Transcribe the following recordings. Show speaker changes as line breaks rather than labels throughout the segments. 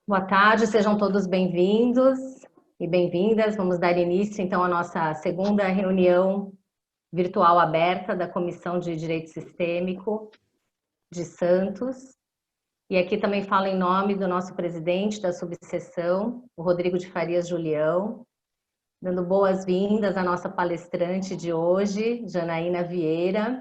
Boa tarde, sejam todos bem-vindos e bem-vindas. Vamos dar início, então, à nossa segunda reunião virtual aberta da Comissão de Direito Sistêmico de Santos. E aqui também falo em nome do nosso presidente da subseção, o Rodrigo de Farias Julião, dando boas-vindas à nossa palestrante de hoje, Janaína Vieira,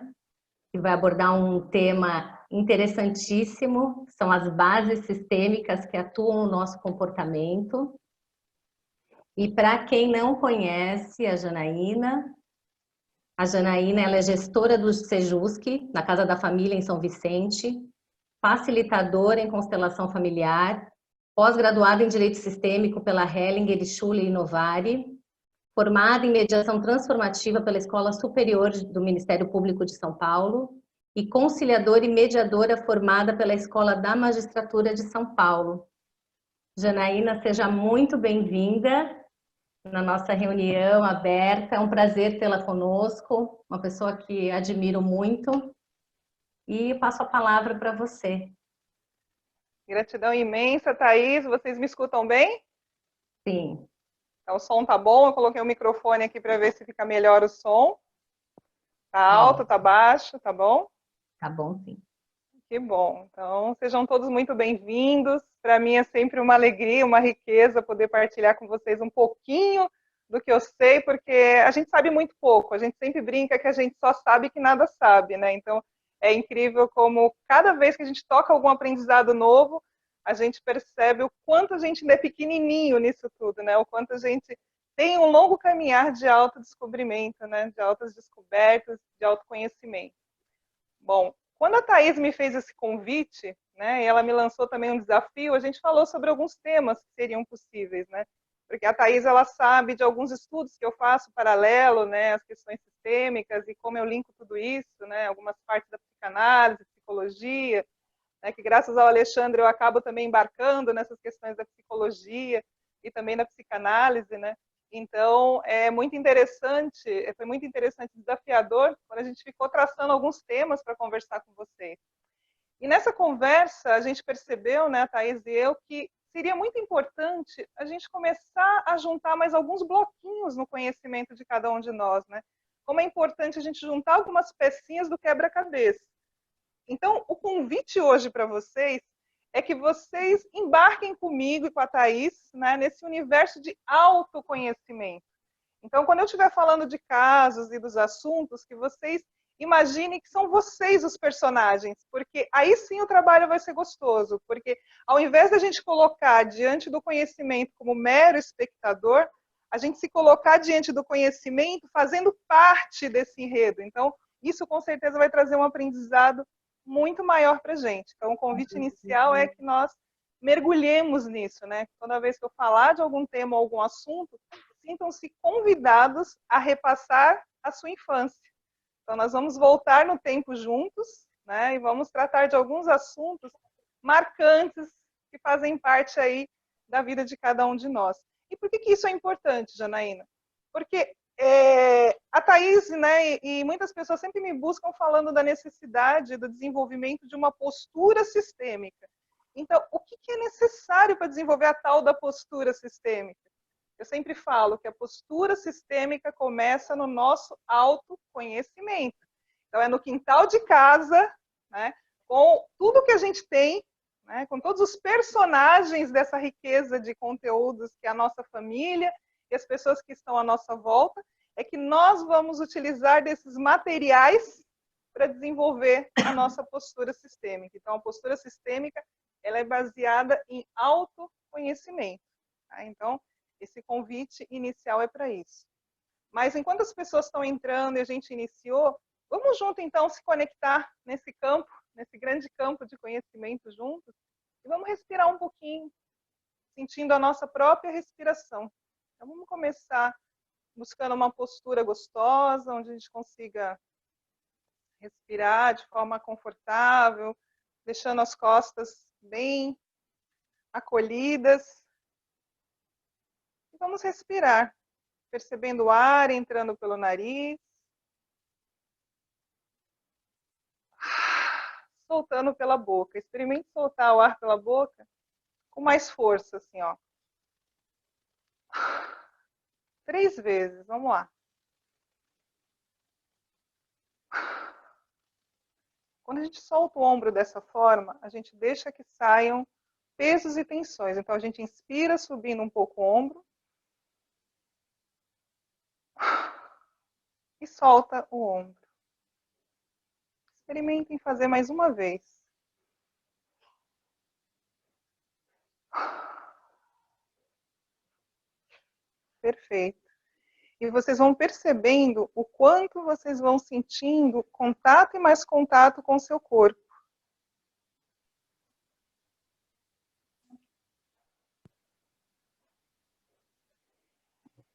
que vai abordar um tema interessantíssimo, são as bases sistêmicas que atuam no nosso comportamento. E para quem não conhece a Janaína ela é gestora do Sejusc, na Casa da Família em São Vicente, facilitadora em constelação familiar, pós-graduada em Direito Sistêmico pela Hellinger Schule e Novari, formada em mediação transformativa pela Escola Superior do Ministério Público de São Paulo e conciliadora e mediadora formada pela Escola da Magistratura de São Paulo. Janaína, seja muito bem-vinda na nossa reunião aberta. É um prazer tê-la conosco, uma pessoa que admiro muito. E passo a palavra para você.
Gratidão imensa, Thaís. Vocês me escutam bem?
Sim.
O som tá bom? Eu coloquei o microfone aqui para ver se fica melhor o som. Tá alto, tá baixo, tá bom?
Tá bom, sim.
Que bom. Então, sejam todos muito bem-vindos. Para mim é sempre uma alegria, uma riqueza poder partilhar com vocês um pouquinho do que eu sei, porque a gente sabe muito pouco. A gente sempre brinca que a gente só sabe que nada sabe, né? Então, é incrível como cada vez que a gente toca algum aprendizado novo, a gente percebe o quanto a gente ainda é pequenininho nisso tudo, né? O quanto a gente tem um longo caminhar de autodescobrimento, né? De altas descobertas, de autoconhecimento. Bom, quando a Thaís me fez esse convite, né, e ela me lançou também um desafio, a gente falou sobre alguns temas que seriam possíveis, né? Porque a Thaís, ela sabe de alguns estudos que eu faço paralelo, né, as questões sistêmicas e como eu linko tudo isso, né, algumas partes da psicanálise, psicologia, né, que graças ao Alexandre eu acabo também embarcando nessas questões da psicologia e também da psicanálise, né? Então, foi muito interessante, desafiador, quando a gente ficou traçando alguns temas para conversar com vocês. E nessa conversa, a gente percebeu, né, a Thaís e eu, que seria muito importante a gente começar a juntar mais alguns bloquinhos no conhecimento de cada um de nós, né? Como é importante a gente juntar algumas pecinhas do quebra-cabeça. Então, o convite hoje para vocês é que vocês embarquem comigo e com a Thaís, né, nesse universo de autoconhecimento. Então, quando eu estiver falando de casos e dos assuntos, que vocês imaginem que são vocês os personagens, porque aí sim o trabalho vai ser gostoso, porque ao invés da gente colocar diante do conhecimento como mero espectador, a gente se colocar diante do conhecimento fazendo parte desse enredo. Então, isso com certeza vai trazer um aprendizado muito maior para a gente. Então, o convite inicial é que nós mergulhemos nisso, né? Toda vez que eu falar de algum tema ou algum assunto, sintam-se convidados a repassar a sua infância. Então, nós vamos voltar no tempo juntos, né? E vamos tratar de alguns assuntos marcantes que fazem parte aí da vida de cada um de nós. E por que isso é importante, Janaína? Porque a Thaís, né, e muitas pessoas sempre me buscam falando da necessidade do desenvolvimento de uma postura sistêmica. Então, o que é necessário para desenvolver a tal da postura sistêmica? Eu sempre falo que a postura sistêmica começa no nosso autoconhecimento. Então, é no quintal de casa, né, com tudo que a gente tem, né, com todos os personagens dessa riqueza de conteúdos que é a nossa família e as pessoas que estão à nossa volta, é que nós vamos utilizar desses materiais para desenvolver a nossa postura sistêmica. Então, a postura sistêmica ela é baseada em autoconhecimento. Tá? Então, esse convite inicial é para isso. Mas enquanto as pessoas estão entrando e a gente iniciou, vamos junto então se conectar nesse campo, nesse grande campo de conhecimento juntos, e vamos respirar um pouquinho, sentindo a nossa própria respiração. Então vamos começar buscando uma postura gostosa, onde a gente consiga respirar de forma confortável, deixando as costas bem acolhidas. E vamos respirar, percebendo o ar entrando pelo nariz, soltando pela boca. Experimente soltar o ar pela boca com mais força, assim, ó. 3 vezes, vamos lá. Quando a gente solta o ombro dessa forma, a gente deixa que saiam pesos e tensões. Então, a gente inspira, subindo um pouco o ombro. E solta o ombro. Experimentem fazer mais uma vez. Perfeito. E vocês vão percebendo o quanto vocês vão sentindo contato e mais contato com o seu corpo.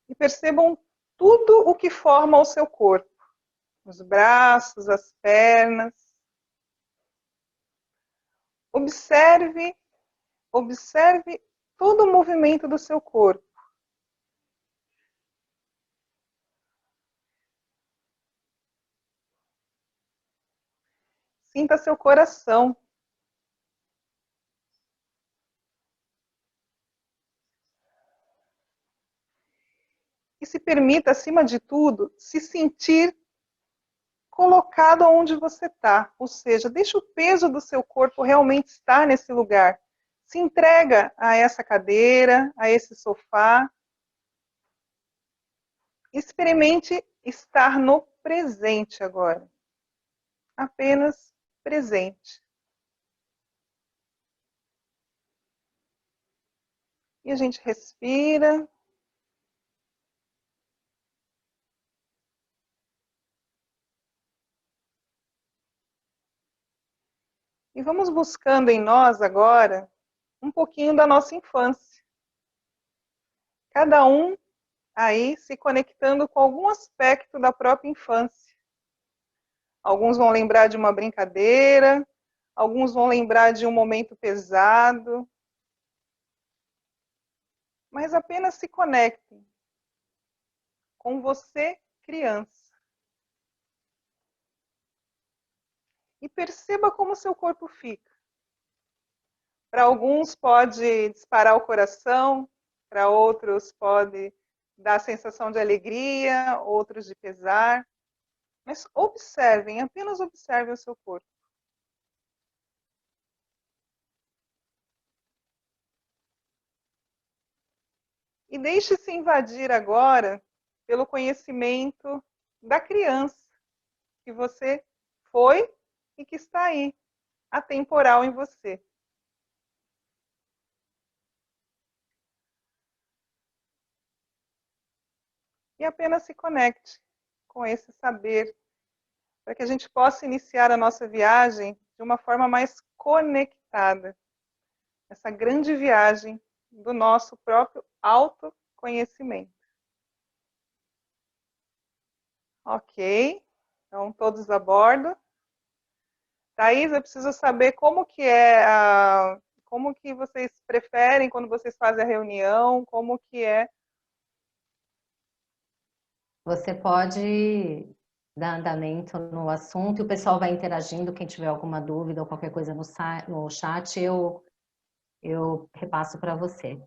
E percebam tudo o que forma o seu corpo. Os braços, as pernas. Observe todo o movimento do seu corpo. Sinta seu coração. E se permita, acima de tudo, se sentir colocado onde você está. Ou seja, deixa o peso do seu corpo realmente estar nesse lugar. Se entrega a essa cadeira, a esse sofá. Experimente estar no presente agora. Apenas presente. E a gente respira. E vamos buscando em nós agora um pouquinho da nossa infância. Cada um aí se conectando com algum aspecto da própria infância. Alguns vão lembrar de uma brincadeira, alguns vão lembrar de um momento pesado. Mas apenas se conectem com você, criança. E perceba como seu corpo fica. Para alguns pode disparar o coração, para outros pode dar a sensação de alegria, outros de pesar. Mas observem, apenas observem o seu corpo. E deixe-se invadir agora pelo conhecimento da criança que você foi e que está aí, atemporal em você. E apenas se conecte com esse saber, para que a gente possa iniciar a nossa viagem de uma forma mais conectada. Essa grande viagem do nosso próprio autoconhecimento. Ok, então todos a bordo. Thaís, eu preciso saber como que como que vocês preferem quando vocês fazem a reunião, como que é.
Você pode dar andamento no assunto e o pessoal vai interagindo. Quem tiver alguma dúvida ou qualquer coisa no chat, eu repasso para você.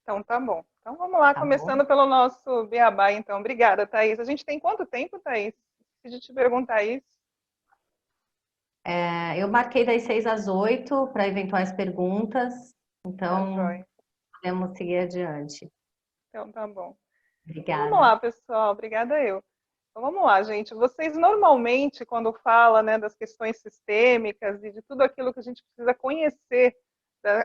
Então tá bom. Então vamos lá,
Tá
começando
bom?
pelo nosso beabá, então. Obrigada, Thaís. A gente tem quanto tempo, Thaís? Deixa eu te perguntar isso.
Eu marquei das 6 às 8 para eventuais perguntas, então
Tá,
podemos seguir adiante.
então tá bom. Então, vamos
Obrigada.
lá, pessoal. Obrigada eu. Então vamos lá, gente. Vocês normalmente, quando falam, né, das questões sistêmicas e de tudo aquilo que a gente precisa conhecer,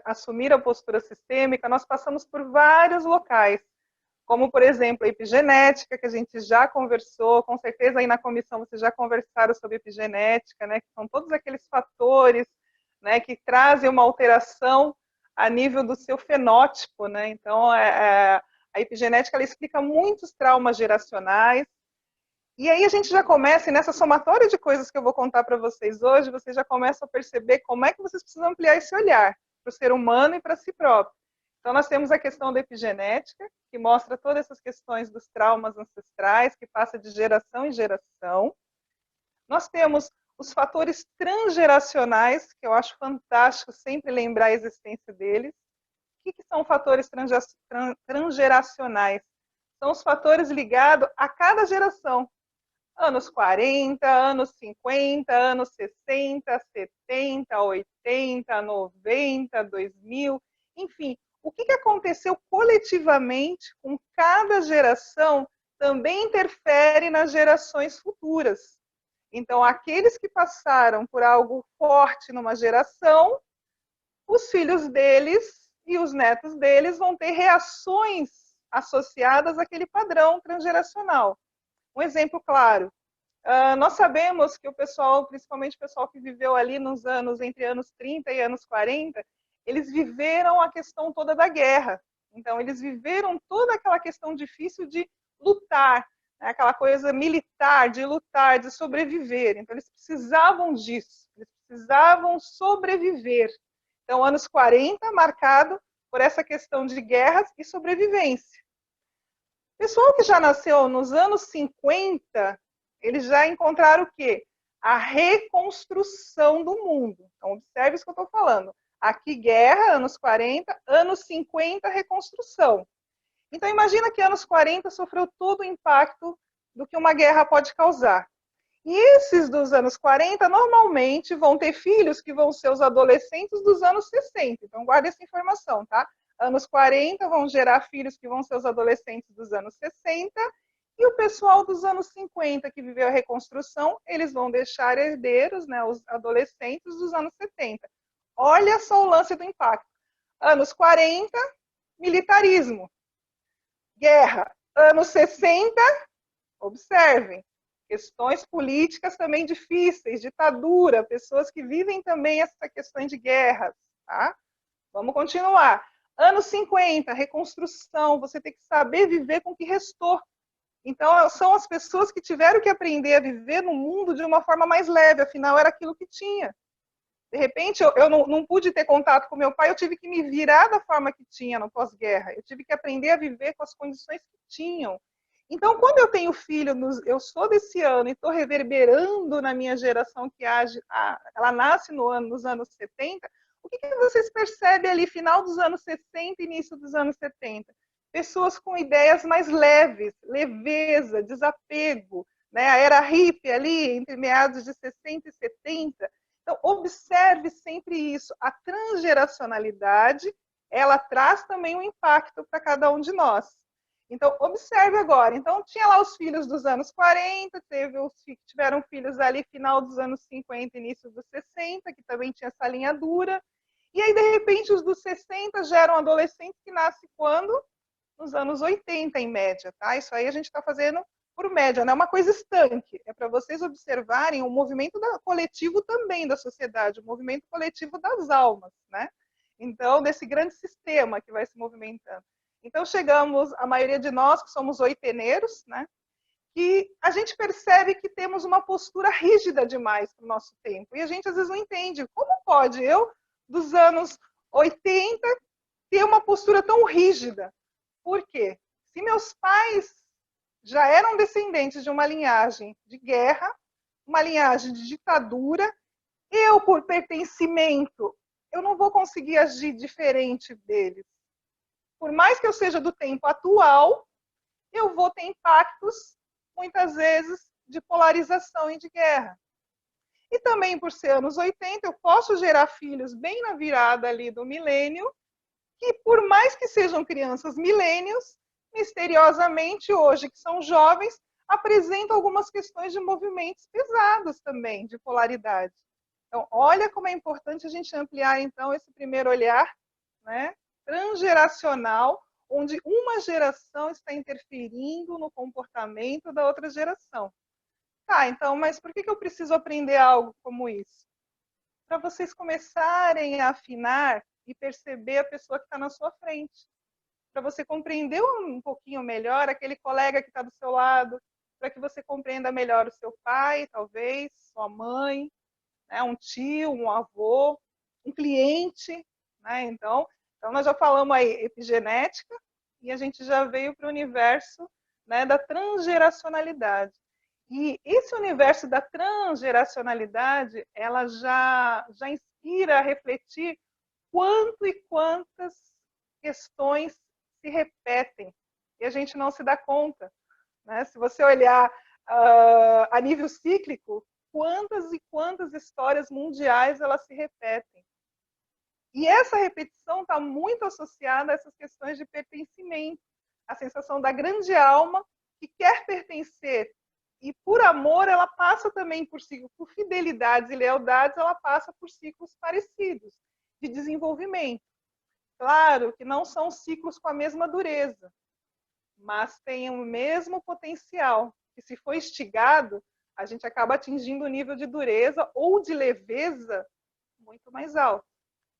assumir a postura sistêmica, nós passamos por vários locais, como, por exemplo, a epigenética, que a gente já conversou, com certeza aí na comissão vocês já conversaram sobre epigenética, né, que são todos aqueles fatores, né, que trazem uma alteração a nível do seu fenótipo, né, então a epigenética ela explica muitos traumas geracionais, e aí a gente já começa, e nessa somatória de coisas que eu vou contar para vocês hoje, vocês já começam a perceber como é que vocês precisam ampliar esse olhar para o ser humano e para si próprio. Então, nós temos a questão da epigenética, que mostra todas essas questões dos traumas ancestrais, que passa de geração em geração. Nós temos os fatores transgeracionais, que eu acho fantástico sempre lembrar a existência deles. O que são fatores transgeracionais? São os fatores ligados a cada geração. Anos 40, anos 50, anos 60, 70, 80, 90, 2000, enfim. O que aconteceu coletivamente com cada geração também interfere nas gerações futuras. Então, aqueles que passaram por algo forte numa geração, os filhos deles e os netos deles vão ter reações associadas àquele padrão transgeracional. Um exemplo claro, nós sabemos que o pessoal, principalmente o pessoal que viveu ali nos anos, entre anos 30 e anos 40, eles viveram a questão toda da guerra. Então, eles viveram toda aquela questão difícil de lutar, né? Aquela coisa militar, de lutar, de sobreviver. Então, eles precisavam disso, eles precisavam sobreviver. Então, anos 40, marcado por essa questão de guerras e sobrevivência. Pessoal que já nasceu nos anos 50, eles já encontraram o quê? A reconstrução do mundo. Então, observe isso que eu estou falando. Aqui, guerra, anos 40, anos 50, reconstrução. Então, imagina que anos 40 sofreu todo o impacto do que uma guerra pode causar. E esses dos anos 40, normalmente, vão ter filhos que vão ser os adolescentes dos anos 60. Então, guarde essa informação, tá? Anos 40 vão gerar filhos que vão ser os adolescentes dos anos 60, e o pessoal dos anos 50, que viveu a reconstrução, eles vão deixar herdeiros, né, os adolescentes dos anos 70. Olha só o lance do impacto. Anos 40, militarismo. Guerra. Anos 60, observem, questões políticas também difíceis, ditadura, pessoas que vivem também essa questão de guerras, tá? Vamos continuar. Anos 50, reconstrução, você tem que saber viver com o que restou. Então, são as pessoas que tiveram que aprender a viver no mundo de uma forma mais leve, afinal, era aquilo que tinha. De repente, eu não pude ter contato com meu pai, eu tive que me virar da forma que tinha no pós-guerra. Eu tive que aprender a viver com as condições que tinham. Então, quando eu tenho filho, eu sou desse ano e estou reverberando na minha geração que ela nasce nos anos 70, o que vocês percebem ali, final dos anos 60 início dos anos 70? Pessoas com ideias mais leves, leveza, desapego, né? A era hippie ali, entre meados de 60 e 70. Então, observe sempre isso. A transgeracionalidade, ela traz também um impacto para cada um de nós. Então, observe agora. Então, tinha lá os filhos dos anos 40, teve os que tiveram filhos ali final dos anos 50, início dos 60, que também tinha essa linha dura. E aí, de repente, os dos 60 geram adolescentes que nascem quando? Nos anos 80, em média, tá? Isso aí a gente está fazendo por média, não é uma coisa estanque. É para vocês observarem o movimento coletivo também da sociedade, o movimento coletivo das almas, né? Então, desse grande sistema que vai se movimentando. Então, chegamos, a maioria de nós, que somos oiteneiros, né? Que a gente percebe que temos uma postura rígida demais para o nosso tempo. E a gente, às vezes, não entende. Como pode eu, dos anos 80, ter uma postura tão rígida? Por quê? Se meus pais já eram descendentes de uma linhagem de guerra, uma linhagem de ditadura, eu, por pertencimento, eu não vou conseguir agir diferente deles. Por mais que eu seja do tempo atual, eu vou ter impactos, muitas vezes, de polarização e de guerra. E também, por ser anos 80, eu posso gerar filhos bem na virada ali do milênio, que por mais que sejam crianças milênios, misteriosamente hoje, que são jovens, apresentam algumas questões de movimentos pesados também, de polaridade. Então, olha como é importante a gente ampliar, então, esse primeiro olhar, né, transgeracional, onde uma geração está interferindo no comportamento da outra geração. Tá, então, mas por que eu preciso aprender algo como isso? Para vocês começarem a afinar e perceber a pessoa que está na sua frente. Para você compreender um pouquinho melhor aquele colega que está do seu lado, para que você compreenda melhor o seu pai, talvez, sua mãe, né, um tio, um avô, um cliente. Né? Então, nós já falamos aí epigenética e a gente já veio para o universo, né, da transgeracionalidade. E esse universo da transgeracionalidade, ela já inspira a refletir quanto e quantas questões se repetem e a gente não se dá conta, né? Se você olhar a nível cíclico, quantas e quantas histórias mundiais elas se repetem. E essa repetição está muito associada a essas questões de pertencimento, a sensação da grande alma que quer pertencer. E por amor, ela passa também por ciclos, por fidelidades e lealdades, ela passa por ciclos parecidos de desenvolvimento. Claro que não são ciclos com a mesma dureza, mas têm o mesmo potencial, que se for instigado, a gente acaba atingindo um nível de dureza ou de leveza muito mais alto.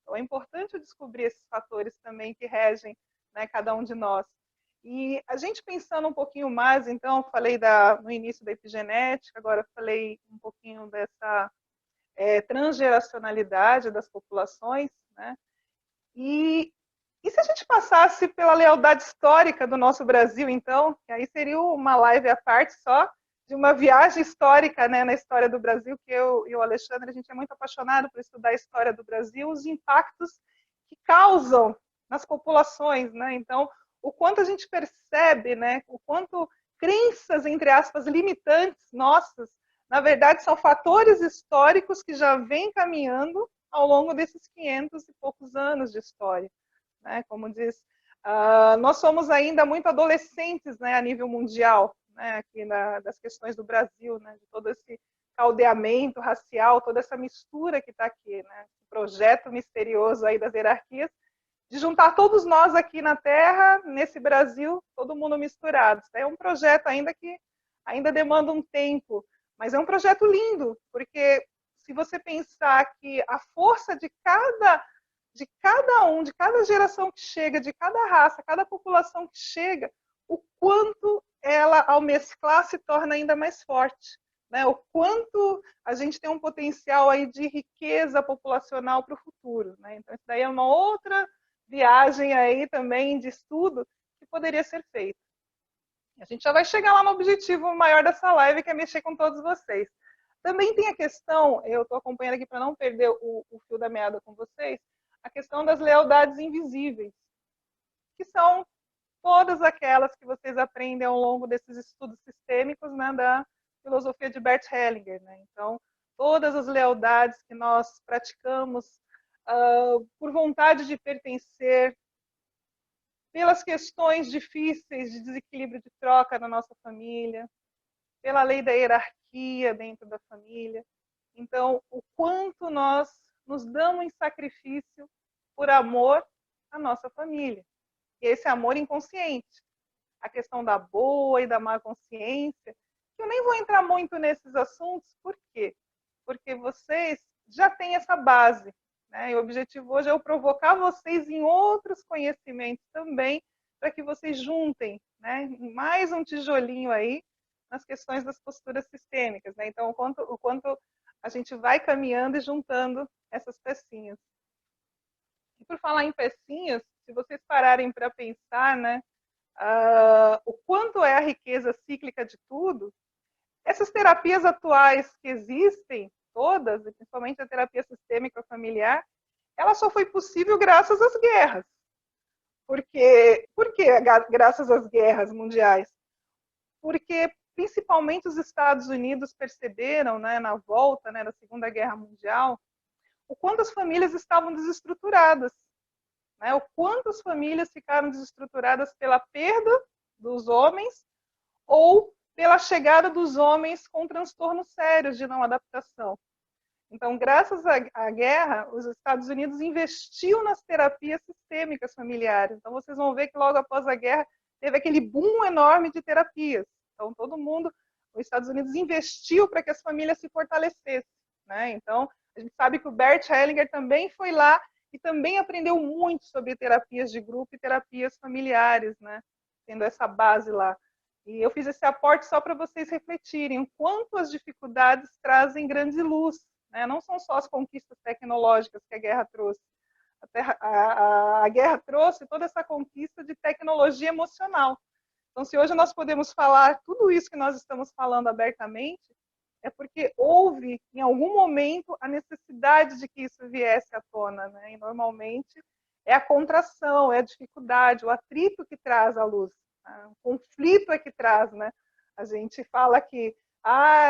Então é importante descobrir esses fatores também que regem, né, cada um de nós. E a gente pensando um pouquinho mais, então, falei no início da epigenética, agora falei um pouquinho dessa transgeracionalidade das populações, né? E se a gente passasse pela lealdade histórica do nosso Brasil, então, que aí seria uma live à parte só, de uma viagem histórica, né, na história do Brasil, que eu e o Alexandre, a gente é muito apaixonado por estudar a história do Brasil, os impactos que causam nas populações, né? Então, o quanto a gente percebe, né, o quanto crenças, entre aspas, limitantes nossas, na verdade, são fatores históricos que já vêm caminhando ao longo desses 500 e poucos anos de história, né? Como diz, nós somos ainda muito adolescentes, né, a nível mundial, né, aqui das questões do Brasil, né, de todo esse caldeamento racial, toda essa mistura que está aqui, né, esse projeto misterioso aí das hierarquias, de juntar todos nós aqui na Terra, nesse Brasil, todo mundo misturado. É um projeto ainda que ainda demanda um tempo, mas é um projeto lindo, porque se você pensar que a força de cada de cada geração que chega, de cada raça, cada população que chega, o quanto ela, ao mesclar, se torna ainda mais forte, né? O quanto a gente tem um potencial aí de riqueza populacional para o futuro, né? Então, isso daí é uma outra viagem aí também de estudo que poderia ser feita. A gente já vai chegar lá no objetivo maior dessa live, que é mexer com todos vocês. Também tem a questão, eu estou acompanhando aqui para não perder o fio da meada com vocês, a questão das lealdades invisíveis, que são todas aquelas que vocês aprendem ao longo desses estudos sistêmicos, né, da filosofia de Bert Hellinger, né? Então, todas as lealdades que nós praticamos por vontade de pertencer, pelas questões difíceis de desequilíbrio de troca na nossa família, pela lei da hierarquia dentro da família. Então, o quanto nós nos damos em sacrifício por amor à nossa família. E esse amor inconsciente. A questão da boa e da má consciência, que eu nem vou entrar muito nesses assuntos, por quê? Porque vocês já têm essa base, né? E o objetivo hoje é eu provocar vocês em outros conhecimentos também, para que vocês juntem, né, mais um tijolinho aí nas questões das posturas sistêmicas, né? Então, o quanto a gente vai caminhando e juntando essas pecinhas. E por falar em pecinhas, se vocês pararem para pensar, né, o quanto é a riqueza cíclica de tudo, essas terapias atuais que existem, todas, principalmente a terapia sistêmica familiar, ela só foi possível graças às guerras. Por que graças às guerras mundiais? Porque principalmente os Estados Unidos perceberam, né, na volta, né, da Segunda Guerra Mundial, o quanto as famílias estavam desestruturadas, né, o quanto as famílias ficaram desestruturadas pela perda dos homens ou pela chegada dos homens com transtornos sérios de não adaptação. Então, graças à guerra, os Estados Unidos investiu nas terapias sistêmicas familiares. Então, vocês vão ver que logo após a guerra teve aquele boom enorme de terapias. Então, todo mundo, os Estados Unidos investiu para que as famílias se fortalecessem, né? Então, a gente sabe que o Bert Hellinger também foi lá e também aprendeu muito sobre terapias de grupo e terapias familiares, né? Tendo essa base lá. E eu fiz esse aporte só para vocês refletirem o quanto as dificuldades trazem grande luz, né? Não são só as conquistas tecnológicas que a guerra trouxe. A guerra trouxe toda essa conquista de tecnologia emocional. Então, se hoje nós podemos falar tudo isso que nós estamos falando abertamente, é porque houve, em algum momento, a necessidade de que isso viesse à tona, né? E, normalmente, é a contração, é a dificuldade, o atrito que traz à luz. Né? O conflito é que traz, né? A gente fala que,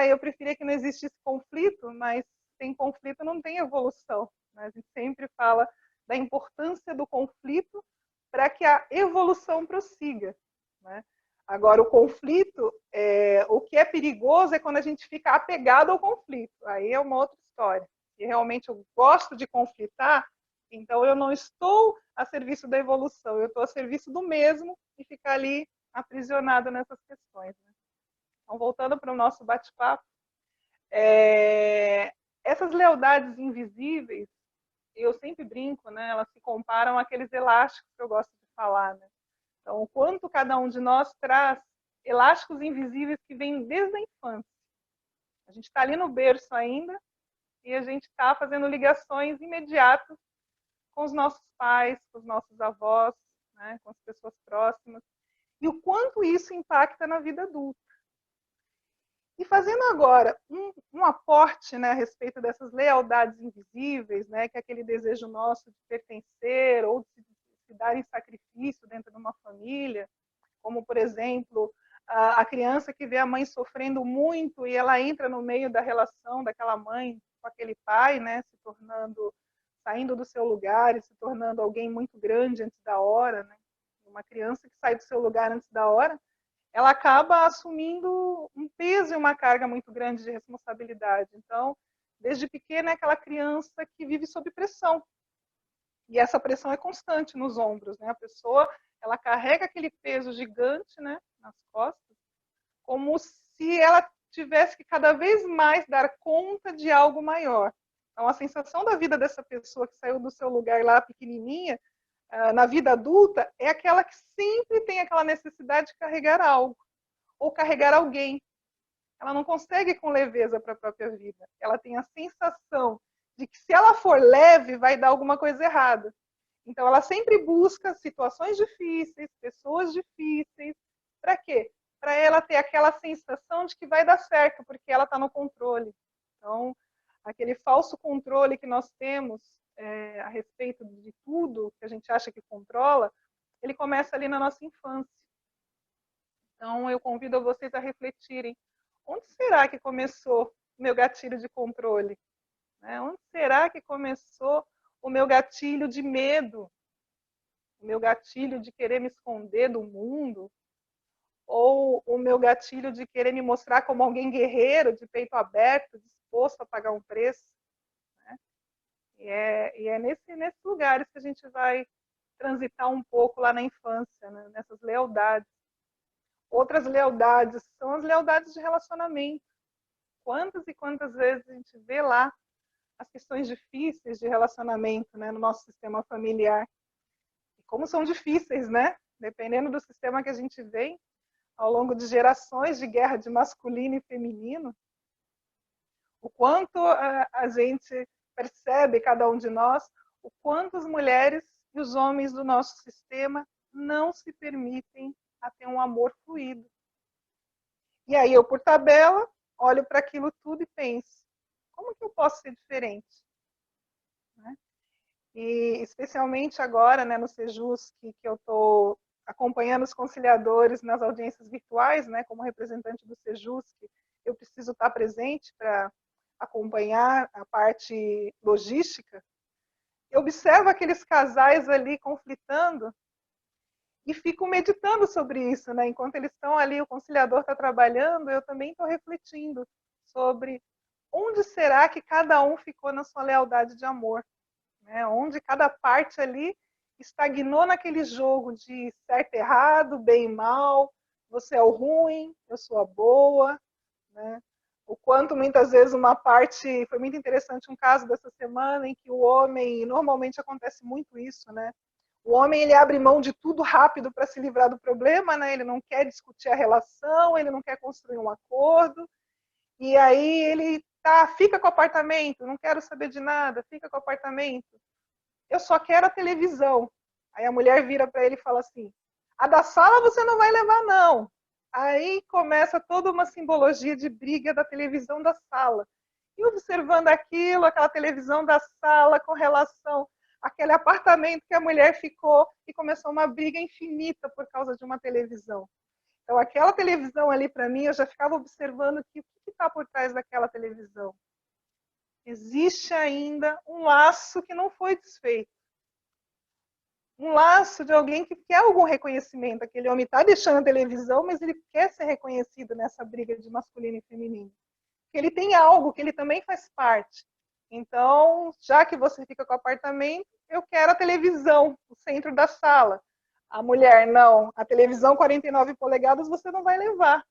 eu preferia que não existisse conflito, mas sem conflito não tem evolução. Né? A gente sempre fala da importância do conflito para que a evolução prossiga. Né? Agora, o conflito, o que é perigoso é quando a gente fica apegado ao conflito. Aí é uma outra história. E realmente eu gosto de conflitar, então eu não estou a serviço da evolução, eu estou a serviço do mesmo e ficar ali aprisionado nessas questões. Né? Então, voltando para o nosso bate-papo, essas lealdades invisíveis, eu sempre brinco, né? Elas se comparam àqueles elásticos que eu gosto de falar, né? Então, o quanto cada um de nós traz elásticos invisíveis que vêm desde a infância. A gente está ali no berço ainda e a gente está fazendo ligações imediatas com os nossos pais, com os nossos avós, né, com as pessoas próximas. E o quanto isso impacta na vida adulta. E fazendo agora um aporte, né, a respeito dessas lealdades invisíveis, né, que é aquele desejo nosso de pertencer ou de se dar em sacrifício dentro de uma família, como, por exemplo, a criança que vê a mãe sofrendo muito e ela entra no meio da relação daquela mãe com aquele pai, né, saindo do seu lugar e se tornando alguém muito grande antes da hora, né? Uma criança que sai do seu lugar antes da hora, ela acaba assumindo um peso e uma carga muito grande de responsabilidade. Então, desde pequena é aquela criança que vive sob pressão. E essa pressão é constante nos ombros, né? A pessoa, ela carrega aquele peso gigante, né, nas costas, como se ela tivesse que cada vez mais dar conta de algo maior. Então, a sensação da vida dessa pessoa que saiu do seu lugar lá pequenininha, na vida adulta, é aquela que sempre tem aquela necessidade de carregar algo, ou carregar alguém. Ela não consegue com leveza para a própria vida. Ela tem a sensação de que se ela for leve, vai dar alguma coisa errada. Então, ela sempre busca situações difíceis, pessoas difíceis. Para quê? Para ela ter aquela sensação de que vai dar certo, porque ela está no controle. Então, aquele falso controle que nós temos a respeito de tudo que a gente acha que controla, ele começa ali na nossa infância. Então, eu convido vocês a refletirem. Onde será que começou o meu gatilho de controle? Onde será que começou o meu gatilho de medo? O meu gatilho de querer me esconder do mundo? Ou o meu gatilho de querer me mostrar como alguém guerreiro, de peito aberto, disposto a pagar um preço? E é nesses lugares que a gente vai transitar um pouco lá na infância, né? Nessas lealdades. Outras lealdades são as lealdades de relacionamento. Quantas e quantas vezes a gente vê lá as questões difíceis de relacionamento, né, no nosso sistema familiar. E como são difíceis, né? Dependendo do sistema que a gente vem, ao longo de gerações de guerra de masculino e feminino, o quanto a gente percebe, cada um de nós, o quanto as mulheres e os homens do nosso sistema não se permitem a ter um amor fluido. E aí eu, por tabela, olho para aquilo tudo e penso, como que eu posso ser diferente? Né? E especialmente agora, né, no Sejusc, que eu estou acompanhando os conciliadores nas audiências virtuais, né, como representante do Sejusc, eu preciso estar presente para acompanhar a parte logística. Eu observo aqueles casais ali conflitando e fico meditando sobre isso, né? Enquanto eles estão ali, o conciliador está trabalhando, eu também estou refletindo sobre onde será que cada um ficou na sua lealdade de amor, né? Onde cada parte ali estagnou naquele jogo de certo e errado, bem e mal, você é o ruim, eu sou a boa, né? O quanto muitas vezes uma parte, foi muito interessante um caso dessa semana em que o homem, normalmente acontece muito isso, né? O homem, ele abre mão de tudo rápido para se livrar do problema, né? Ele não quer discutir a relação, ele não quer construir um acordo, e aí ele fica com o apartamento, não quero saber de nada, fica com o apartamento. Eu só quero a televisão. Aí a mulher vira para ele e fala assim, A da sala você não vai levar, não. Aí começa toda uma simbologia de briga da televisão da sala. E observando aquilo, aquela televisão da sala com relação àquele apartamento que a mulher ficou e começou uma briga infinita por causa de uma televisão. Então, aquela televisão ali, para mim, eu já ficava observando que o que está por trás daquela televisão. Existe ainda um laço que não foi desfeito. Um laço de alguém que quer algum reconhecimento. Aquele homem está deixando a televisão, mas ele quer ser reconhecido nessa briga de masculino e feminino. Que ele tem algo, que ele também faz parte. Então, já que você fica com o apartamento, eu quero a televisão, o centro da sala. A mulher, não. A televisão 49 polegadas você não vai levar.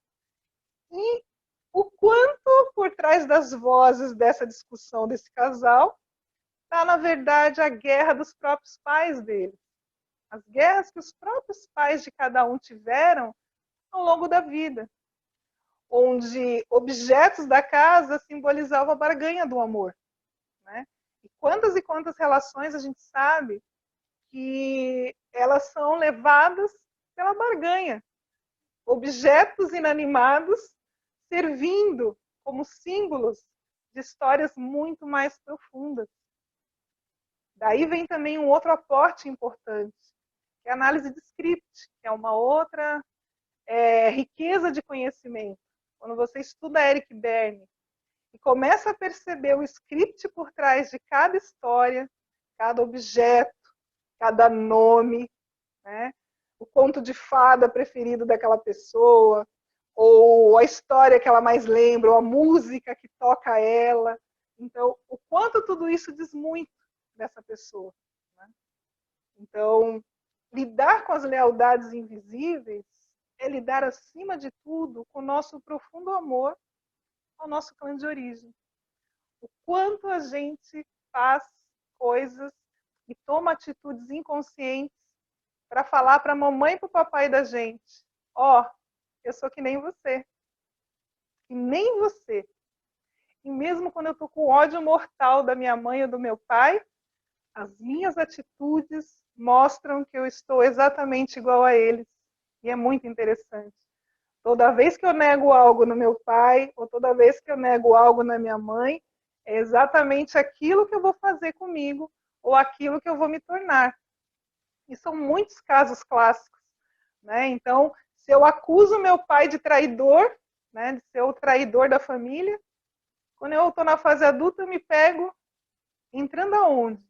E o quanto por trás das vozes dessa discussão desse casal está, na verdade, a guerra dos próprios pais deles. As guerras que os próprios pais de cada um tiveram ao longo da vida, onde objetos da casa simbolizavam a barganha do amor. Né? E quantas relações a gente sabe que elas são levadas pela barganha. Objetos inanimados servindo como símbolos de histórias muito mais profundas. Daí vem também um outro aporte importante, que é a análise de script, que é uma outra riqueza de conhecimento. Quando você estuda Eric Berne e começa a perceber o script por trás de cada história, cada objeto, cada nome, né? O conto de fada preferido daquela pessoa, ou a história que ela mais lembra, ou a música que toca ela. Então, o quanto tudo isso diz muito dessa pessoa. Né? Então, lidar com as lealdades invisíveis é lidar, acima de tudo, com o nosso profundo amor ao nosso clã de origem. O quanto a gente faz coisas e toma atitudes inconscientes para falar para a mamãe e para o papai da gente: ó, eu sou que nem você. E nem você. E mesmo quando eu estou com ódio mortal da minha mãe ou do meu pai, as minhas atitudes mostram que eu estou exatamente igual a eles. E é muito interessante. Toda vez que eu nego algo no meu pai, ou toda vez que eu nego algo na minha mãe, é exatamente aquilo que eu vou fazer comigo, ou aquilo que eu vou me tornar. E são muitos casos clássicos. Né? Então, se eu acuso meu pai de traidor, né, de ser o traidor da família, quando eu estou na fase adulta, eu me pego entrando aonde?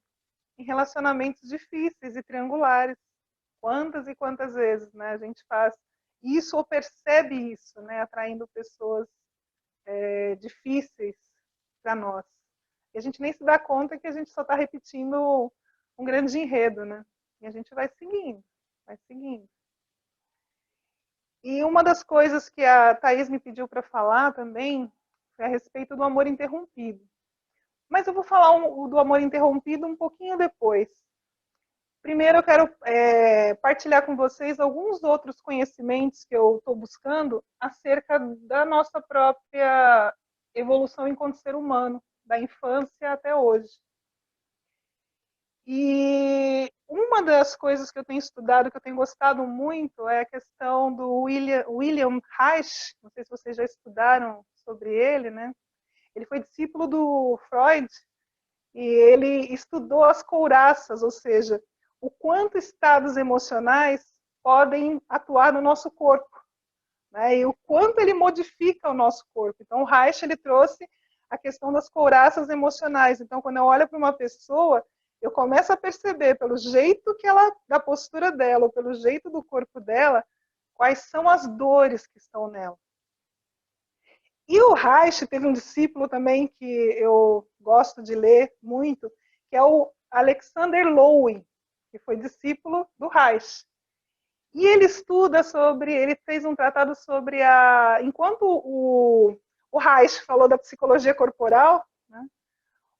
Em relacionamentos difíceis e triangulares. Quantas e quantas vezes, né, a gente faz isso ou percebe isso, né, atraindo pessoas difíceis para nós. E a gente nem se dá conta que a gente só está repetindo um grande enredo, né? E a gente vai seguindo, vai seguindo. E uma das coisas que a Thaís me pediu para falar também foi a respeito do amor interrompido. Mas eu vou falar do amor interrompido um pouquinho depois. Primeiro eu quero partilhar com vocês alguns outros conhecimentos que eu estou buscando acerca da nossa própria evolução enquanto ser humano, da infância até hoje. E uma das coisas que eu tenho estudado, que eu tenho gostado muito, é a questão do William Reich. Não sei se vocês já estudaram sobre ele, né? Ele foi discípulo do Freud e ele estudou as couraças, ou seja, o quanto estados emocionais podem atuar no nosso corpo, né? E o quanto ele modifica o nosso corpo. Então, o Reich ele trouxe a questão das couraças emocionais. Então, quando eu olho para uma pessoa, eu começo a perceber pelo jeito que ela, da postura dela, ou pelo jeito do corpo dela, quais são as dores que estão nela. E o Reich teve um discípulo também que eu gosto de ler muito, que é o Alexander Lowen, que foi discípulo do Reich. E ele estuda sobre, ele fez um tratado sobre enquanto o Reich falou da psicologia corporal, né,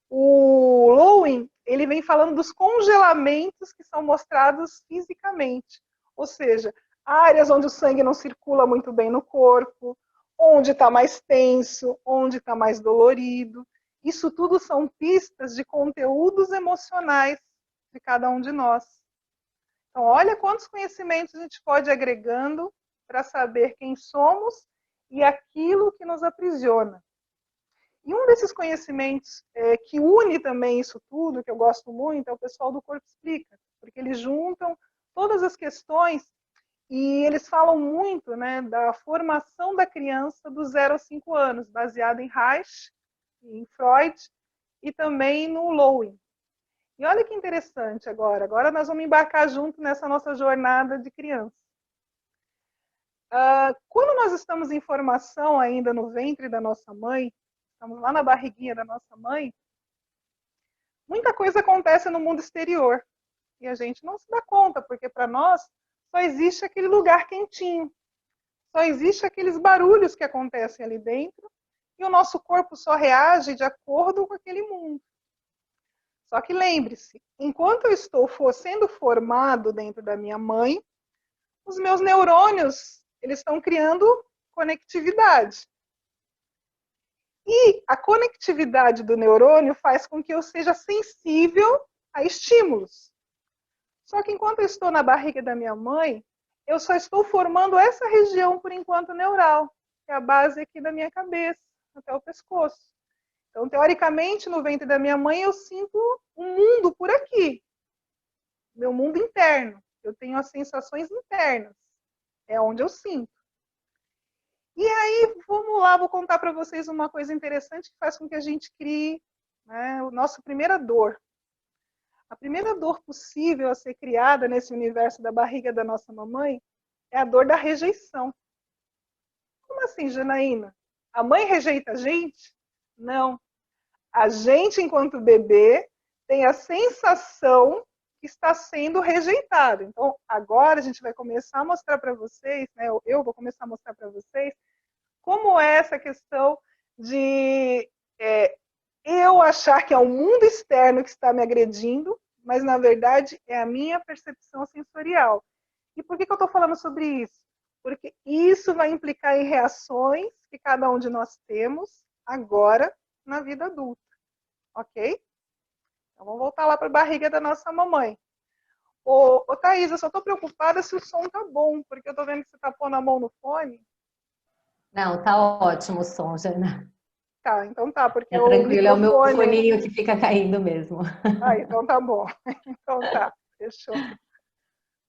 o Lowen, ele vem falando dos congelamentos que são mostrados fisicamente. Ou seja, áreas onde o sangue não circula muito bem no corpo, onde está mais tenso, onde está mais dolorido. Isso tudo são pistas de conteúdos emocionais de cada um de nós. Então, olha quantos conhecimentos a gente pode ir agregando para saber quem somos e aquilo que nos aprisiona. E um desses conhecimentos que une também isso tudo, que eu gosto muito, é o pessoal do Corpo Explica, porque eles juntam todas as questões e eles falam muito, né, da formação da criança dos 0 aos 5 anos, baseada em Reich, em Freud e também no Lowen. E olha que interessante agora nós vamos embarcar junto nessa nossa jornada de criança. Quando nós estamos em formação ainda no ventre da nossa mãe, estamos lá na barriguinha da nossa mãe, muita coisa acontece no mundo exterior. E a gente não se dá conta, porque para nós só existe aquele lugar quentinho. Só existe aqueles barulhos que acontecem ali dentro e o nosso corpo só reage de acordo com aquele mundo. Só que lembre-se, enquanto eu estou sendo formado dentro da minha mãe, os meus neurônios eles estão criando conectividade. E a conectividade do neurônio faz com que eu seja sensível a estímulos. Só que enquanto eu estou na barriga da minha mãe, eu só estou formando essa região, por enquanto, neural, que é a base aqui da minha cabeça, até o pescoço. Então, teoricamente, no ventre da minha mãe, eu sinto um mundo por aqui. Meu mundo interno. Eu tenho as sensações internas. É onde eu sinto. E aí, vamos lá, vou contar para vocês uma coisa interessante que faz com que a gente crie, né, a nossa primeira dor. A primeira dor possível a ser criada nesse universo da barriga da nossa mamãe é a dor da rejeição. Como assim, Janaína? A mãe rejeita a gente? Não. A gente, enquanto bebê, tem a sensação que está sendo rejeitado. Então, agora a gente vai começar a mostrar para vocês, né, eu vou começar a mostrar para vocês, como é essa questão de eu achar que é o mundo externo que está me agredindo, mas, na verdade, é a minha percepção sensorial. E por que eu estou falando sobre isso? Porque isso vai implicar em reações que cada um de nós temos agora na vida adulta. Ok? Então, vamos voltar lá para a barriga da nossa mamãe. Ô, Thaís, eu só estou preocupada se o som tá bom, porque eu estou vendo que você está pondo a mão no fone.
Não, tá ótimo o som, Jana.
Tá, então tá, porque
É
o
tranquilo, é o meu
microfone...
foninho que fica caindo mesmo.
Ah, então tá bom. Então tá, fechou.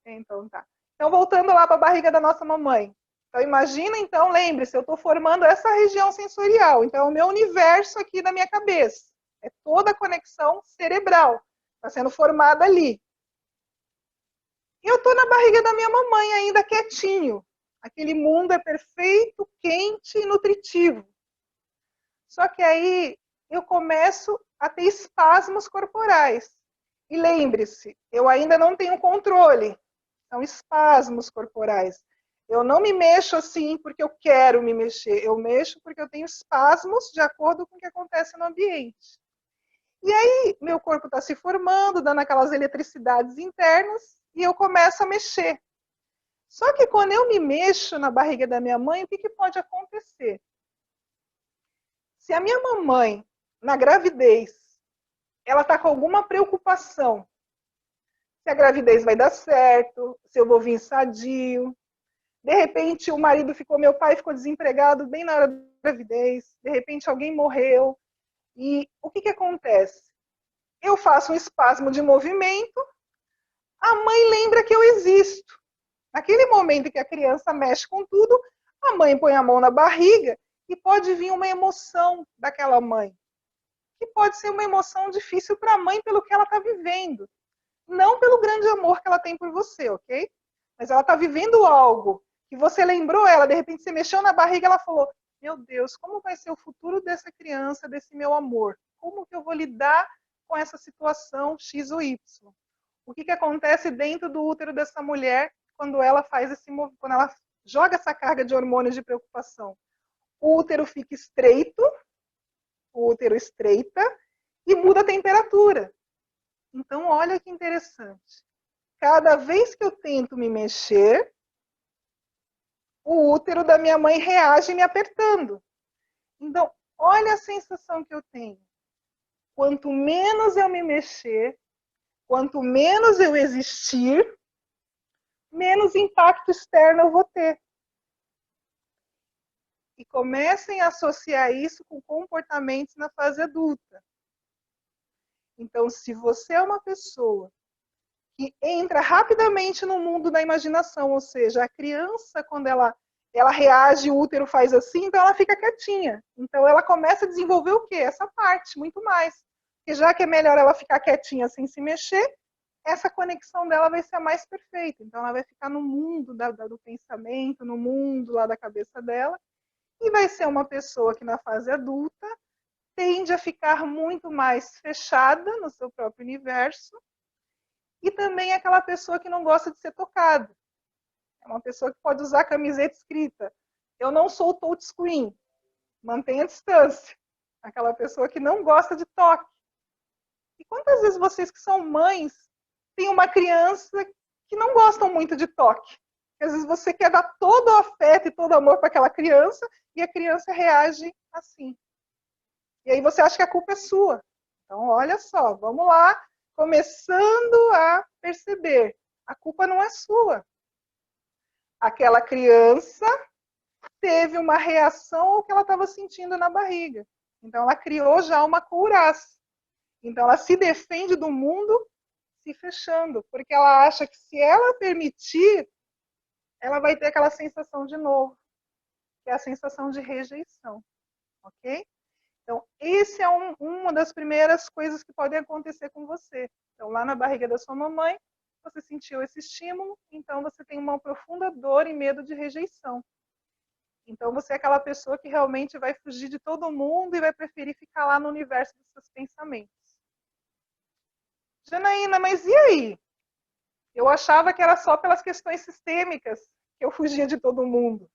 Então tá. Então, voltando lá para a barriga da nossa mamãe. Então, imagina, então, lembre-se, eu estou formando essa região sensorial. Então, é o meu universo aqui na minha cabeça. É toda a conexão cerebral. Está sendo formada ali. E eu estou na barriga da minha mamãe ainda quietinho. Aquele mundo é perfeito, quente e nutritivo. Só que aí eu começo a ter espasmos corporais. E lembre-se, eu ainda não tenho controle. São espasmos corporais. Eu não me mexo assim porque eu quero me mexer. Eu mexo porque eu tenho espasmos de acordo com o que acontece no ambiente. E aí, meu corpo está se formando, dando aquelas eletricidades internas, e eu começo a mexer. Só que quando eu me mexo na barriga da minha mãe, o que pode acontecer? Se a minha mamãe, na gravidez, ela está com alguma preocupação, se a gravidez vai dar certo, se eu vou vir sadio, de repente o marido ficou, meu pai ficou desempregado bem na hora da gravidez, de repente alguém morreu, e o que acontece? Eu faço um espasmo de movimento, a mãe lembra que eu existo. Naquele momento que a criança mexe com tudo, a mãe põe a mão na barriga e pode vir uma emoção daquela mãe. Que pode ser uma emoção difícil para a mãe pelo que ela está vivendo. Não pelo grande amor que ela tem por você, ok? Mas ela está vivendo algo que você lembrou ela, de repente você mexeu na barriga e ela falou, meu Deus, como vai ser o futuro dessa criança, desse meu amor? Como que eu vou lidar com essa situação X ou Y? O que acontece dentro do útero dessa mulher quando ela faz quando ela joga essa carga de hormônios de preocupação? O útero fica estreito, o útero estreita e muda a temperatura. Então, olha que interessante. Cada vez que eu tento me mexer, o útero da minha mãe reage me apertando. Então, olha a sensação que eu tenho. Quanto menos eu me mexer, quanto menos eu existir, menos impacto externo eu vou ter. E comecem a associar isso com comportamentos na fase adulta. Então, se você é uma pessoa que entra rapidamente no mundo da imaginação, ou seja, a criança, quando ela reage, o útero faz assim, então ela fica quietinha. Então ela começa a desenvolver o quê? Essa parte, muito mais. Porque já que é melhor ela ficar quietinha sem se mexer, essa conexão dela vai ser a mais perfeita. Então ela vai ficar no mundo do pensamento, no mundo lá da cabeça dela, e vai ser uma pessoa que na fase adulta tende a ficar muito mais fechada no seu próprio universo, e também aquela pessoa que não gosta de ser tocada. É uma pessoa que pode usar camiseta escrita: eu não sou touchscreen, mantenha a distância. Aquela pessoa que não gosta de toque. E quantas vezes vocês que são mães têm uma criança que não gostam muito de toque? Às vezes você quer dar todo o afeto e todo o amor para aquela criança e a criança reage assim. E aí você acha que a culpa é sua. Então, olha só, vamos lá, começando a perceber. A culpa não é sua. Aquela criança teve uma reação ao que ela estava sentindo na barriga. Então, ela criou já uma couraça. Então, ela se defende do mundo se fechando, porque ela acha que se ela permitir, ela vai ter aquela sensação de novo, que é a sensação de rejeição. Ok? Então, esse é uma das primeiras coisas que podem acontecer com você. Então, lá na barriga da sua mamãe, você sentiu esse estímulo, então você tem uma profunda dor e medo de rejeição. Então, você é aquela pessoa que realmente vai fugir de todo mundo e vai preferir ficar lá no universo dos seus pensamentos. Janaína, mas e aí? Eu achava que era só pelas questões sistêmicas que eu fugia de todo mundo.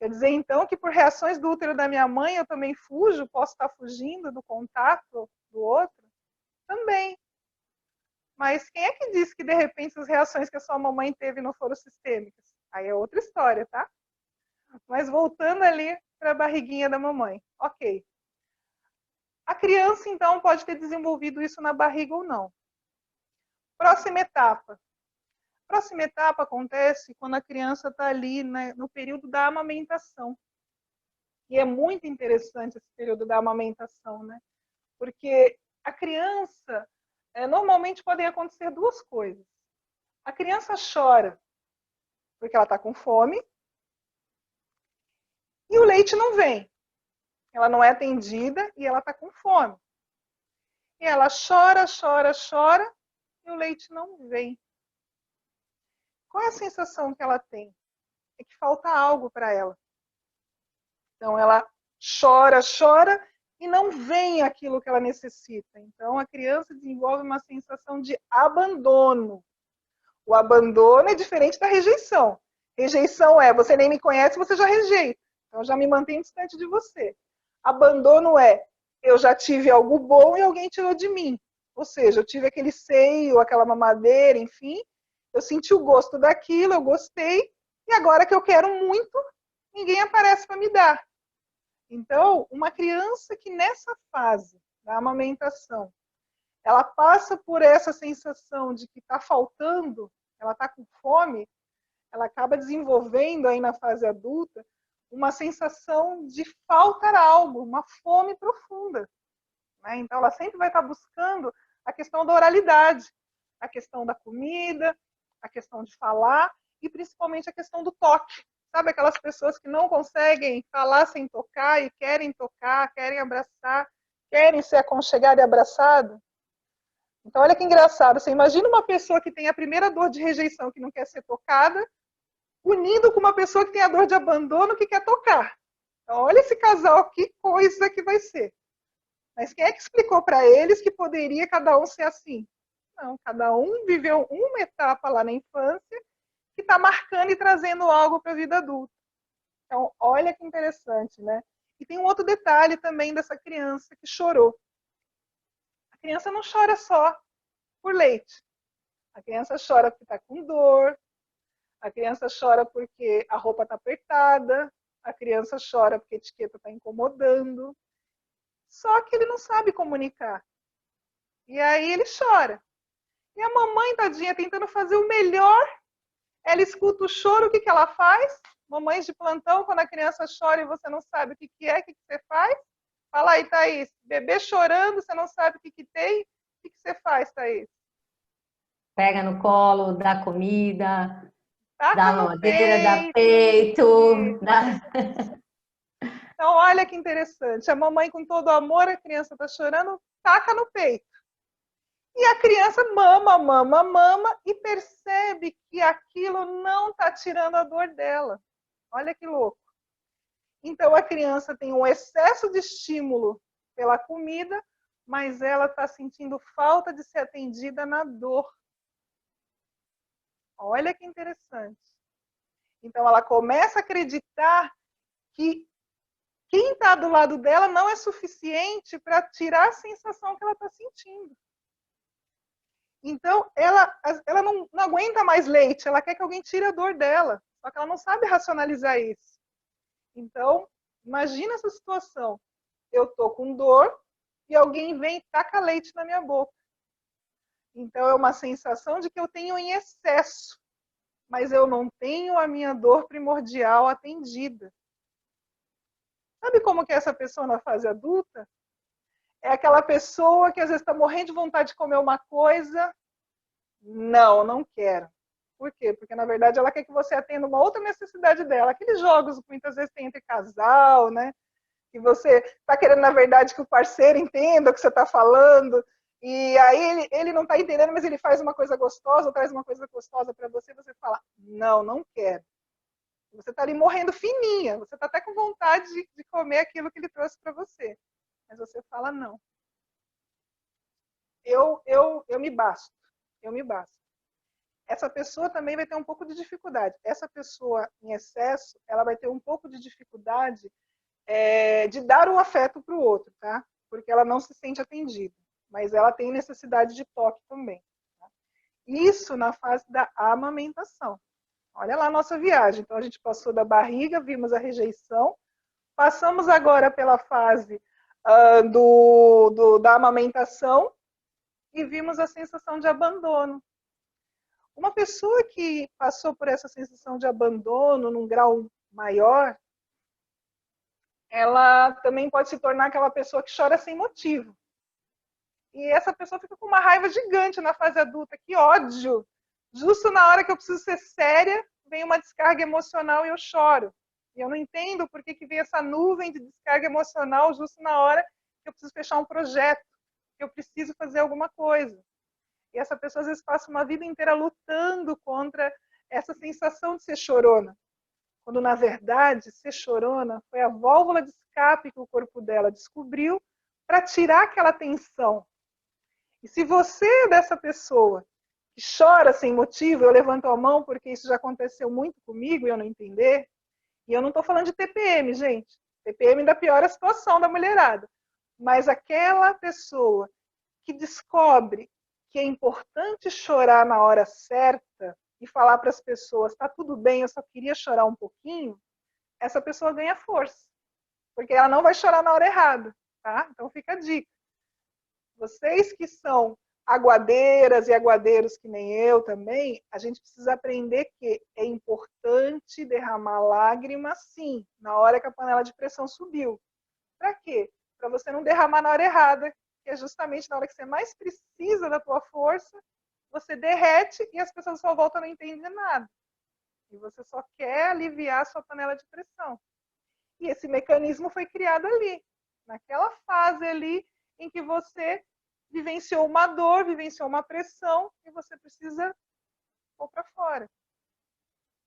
Quer dizer, então, que por reações do útero da minha mãe eu também fujo, posso estar fugindo do contato do outro? Também. Mas quem é que disse que, de repente, as reações que a sua mamãe teve não foram sistêmicas? Aí é outra história, tá? Mas voltando ali para a barriguinha da mamãe. Ok. A criança, então, pode ter desenvolvido isso na barriga ou não. Próxima etapa. Próxima etapa acontece quando a criança está ali, né, no período da amamentação. E é muito interessante esse período da amamentação, né? Porque a criança, normalmente podem acontecer duas coisas. A criança chora porque ela está com fome e o leite não vem. Ela não é atendida e ela está com fome. E ela chora, chora, chora e o leite não vem. Qual é a sensação que ela tem? É que falta algo para ela. Então ela chora, chora e não vem aquilo que ela necessita. Então a criança desenvolve uma sensação de abandono. O abandono é diferente da rejeição. Rejeição é: você nem me conhece, você já rejeita. Então eu já me mantenho distante de você. Abandono é: eu já tive algo bom e alguém tirou de mim. Ou seja, eu tive aquele seio, aquela mamadeira, enfim. Eu senti o gosto daquilo, eu gostei. E agora que eu quero muito, ninguém aparece para me dar. Então, uma criança que nessa fase da amamentação, ela passa por essa sensação de que está faltando, ela está com fome, ela acaba desenvolvendo aí na fase adulta uma sensação de faltar algo, uma fome profunda. Né? Então, ela sempre vai estar buscando a questão da oralidade, a questão da comida, a questão de falar e principalmente a questão do toque. Sabe aquelas pessoas que não conseguem falar sem tocar e querem tocar, querem abraçar, querem ser aconchegado e abraçado? Então, olha que engraçado. Você imagina uma pessoa que tem a primeira dor de rejeição, que não quer ser tocada, unido com uma pessoa que tem a dor de abandono, que quer tocar. Então, olha esse casal, que coisa que vai ser. Mas quem é que explicou para eles que poderia cada um ser assim? Não, cada um viveu uma etapa lá na infância que está marcando e trazendo algo para a vida adulta. Então, olha que interessante, né? E tem um outro detalhe também dessa criança que chorou. A criança não chora só por leite. A criança chora porque está com dor, a criança chora porque a roupa está apertada, a criança chora porque a etiqueta está incomodando. Só que ele não sabe comunicar. E aí ele chora. E a mamãe, tadinha, tentando fazer o melhor, Ela escuta o choro, o que ela faz? Mamães de plantão, quando a criança chora e você não sabe o que é, o que você faz? Fala aí, Thaís, bebê chorando, você não sabe o que tem, o que você faz, Thaís?
Pega no colo, dá comida,
Taca
dá
no
mamadeira, dá
peito.
peito, dá...
Então, olha que interessante. A mamãe, com todo amor, a criança está chorando, taca no peito. E a criança mama, mama, mama e percebe que aquilo não está tirando a dor dela. Olha que louco. Então, a criança tem um excesso de estímulo pela comida, mas ela está sentindo falta de ser atendida na dor. Olha que interessante. Então, ela começa a acreditar que quem está do lado dela não é suficiente para tirar a sensação que ela está sentindo. Então, ela não aguenta mais leite, ela quer que alguém tire a dor dela, só que ela não sabe racionalizar isso. Então, imagina essa situação. Eu estou com dor e alguém vem e taca leite na minha boca. Então, é uma sensação de que eu tenho em excesso, mas eu não tenho a minha dor primordial atendida. Sabe como que é essa pessoa na fase adulta? É aquela pessoa que às vezes está morrendo de vontade de comer uma coisa. Não quero. Por quê? Porque, na verdade, ela quer que você atenda uma outra necessidade dela. Aqueles jogos que muitas vezes tem entre casal, né? Que você está querendo, na verdade, que o parceiro entenda o que você está falando. E aí ele não está entendendo, mas ele faz uma coisa gostosa, ou traz uma coisa gostosa para você, e você fala, não quero. Você está ali morrendo fininha, você está até com vontade de comer aquilo que ele trouxe para você. Mas você fala, não. Eu me basto. Eu me basto. Essa pessoa também vai ter um pouco de dificuldade. Essa pessoa em excesso, ela vai ter um pouco de dificuldade de dar o afeto para o outro, tá? Porque ela não se sente atendida. Mas ela tem necessidade de toque também. Tá? Isso na fase da amamentação. Olha lá a nossa viagem. Então, a gente passou da barriga, vimos a rejeição, passamos agora pela fase da amamentação e vimos a sensação de abandono. Uma pessoa que passou por essa sensação de abandono num grau maior, ela também pode se tornar aquela pessoa que chora sem motivo. E essa pessoa fica com uma raiva gigante na fase adulta. Que ódio! Justo na hora que eu preciso ser séria, vem uma descarga emocional e eu choro. E eu não entendo por que vem essa nuvem de descarga emocional justo na hora que eu preciso fechar um projeto, que eu preciso fazer alguma coisa. E essa pessoa às vezes passa uma vida inteira lutando contra essa sensação de ser chorona. Quando, na verdade, ser chorona foi a válvula de escape que o corpo dela descobriu para tirar aquela tensão. E se você é dessa pessoa que chora sem motivo, eu levanto a mão porque isso já aconteceu muito comigo e eu não entender, e eu não estou falando de TPM, gente. TPM ainda piora a situação da mulherada. Mas aquela pessoa que descobre que é importante chorar na hora certa e falar para as pessoas, está tudo bem, eu só queria chorar um pouquinho, essa pessoa ganha força. Porque ela não vai chorar na hora errada, tá? Então fica a dica. Vocês que são aguadeiras e aguadeiros que nem eu também, a gente precisa aprender que é importante derramar lágrimas, sim, na hora que a panela de pressão subiu. Para quê? Para você não derramar na hora errada, que é justamente na hora que você mais precisa da tua força, você derrete e as pessoas à sua volta não entendem nada. E você só quer aliviar a sua panela de pressão. E esse mecanismo foi criado ali, naquela fase ali em que você vivenciou uma dor, vivenciou uma pressão e você precisa pôr para fora.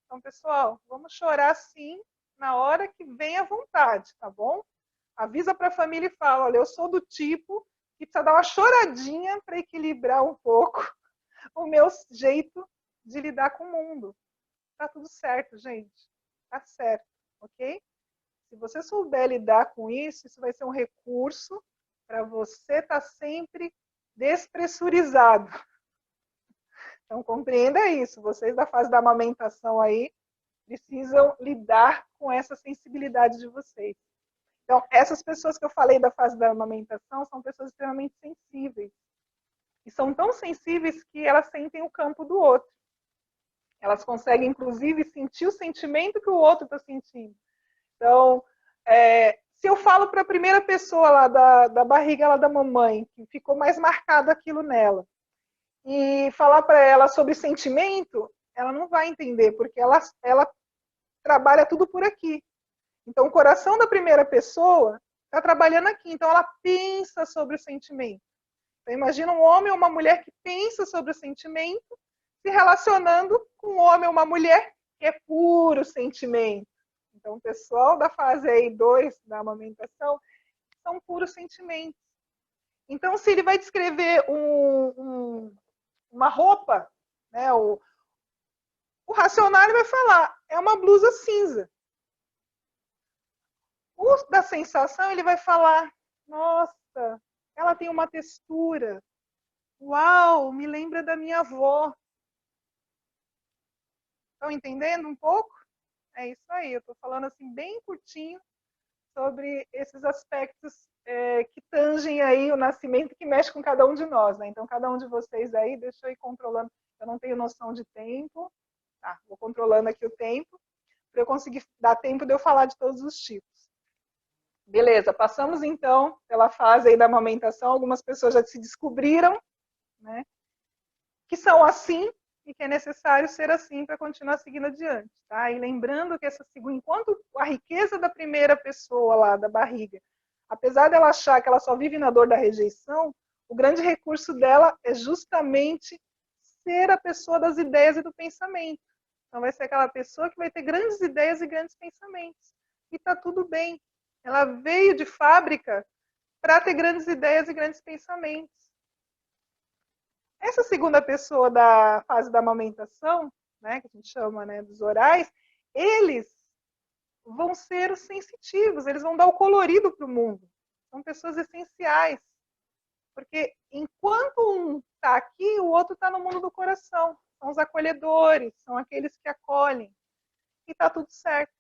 Então, pessoal, vamos chorar sim na hora que vem à vontade, tá bom? Avisa para a família e fala, olha, eu sou do tipo que precisa dar uma choradinha para equilibrar um pouco o meu jeito de lidar com o mundo. Tá tudo certo, gente. Tá certo, ok? Se você souber lidar com isso, isso vai ser um recurso para você estar sempre despressurizado. Então, compreenda isso. Vocês da fase da amamentação aí precisam lidar com essa sensibilidade de vocês. Então, essas pessoas que eu falei da fase da amamentação são pessoas extremamente sensíveis. E são tão sensíveis que elas sentem o campo do outro. Elas conseguem, inclusive, sentir o sentimento que o outro está sentindo. Então, se eu falo para a primeira pessoa lá da barriga lá da mamãe, que ficou mais marcado aquilo nela, e falar para ela sobre sentimento, ela não vai entender, porque ela trabalha tudo por aqui. Então, o coração da primeira pessoa está trabalhando aqui. Então, ela pensa sobre o sentimento. Então, imagina um homem ou uma mulher que pensa sobre o sentimento se relacionando com um homem ou uma mulher que é puro sentimento. Então, o pessoal da fase aí 2 da amamentação são puros sentimentos. Então, se ele vai descrever uma roupa, né, o racionário vai falar, é uma blusa cinza. O da sensação, ele vai falar, nossa, ela tem uma textura. Uau, me lembra da minha avó. Estão entendendo um pouco? É isso aí, eu estou falando assim bem curtinho sobre esses aspectos que tangem aí o nascimento, que mexe com cada um de nós, né? Então, cada um de vocês aí, deixa eu ir controlando. Eu não tenho noção de tempo. Tá, vou controlando aqui o tempo, para eu conseguir dar tempo de eu falar de todos os tipos. Beleza, passamos então pela fase aí da amamentação. Algumas pessoas já se descobriram, né? Que são assim e que é necessário ser assim para continuar seguindo adiante, tá? E lembrando que enquanto a riqueza da primeira pessoa lá da barriga, apesar dela achar que ela só vive na dor da rejeição, o grande recurso dela é justamente ser a pessoa das ideias e do pensamento. Então vai ser aquela pessoa que vai ter grandes ideias e grandes pensamentos. E tá tudo bem. Ela veio de fábrica para ter grandes ideias e grandes pensamentos. Essa segunda pessoa da fase da amamentação, né, que a gente chama, né, dos orais, eles vão ser os sensitivos, eles vão dar o colorido para o mundo. São pessoas essenciais. Porque enquanto um está aqui, o outro está no mundo do coração. São os acolhedores, são aqueles que acolhem. E está tudo certo.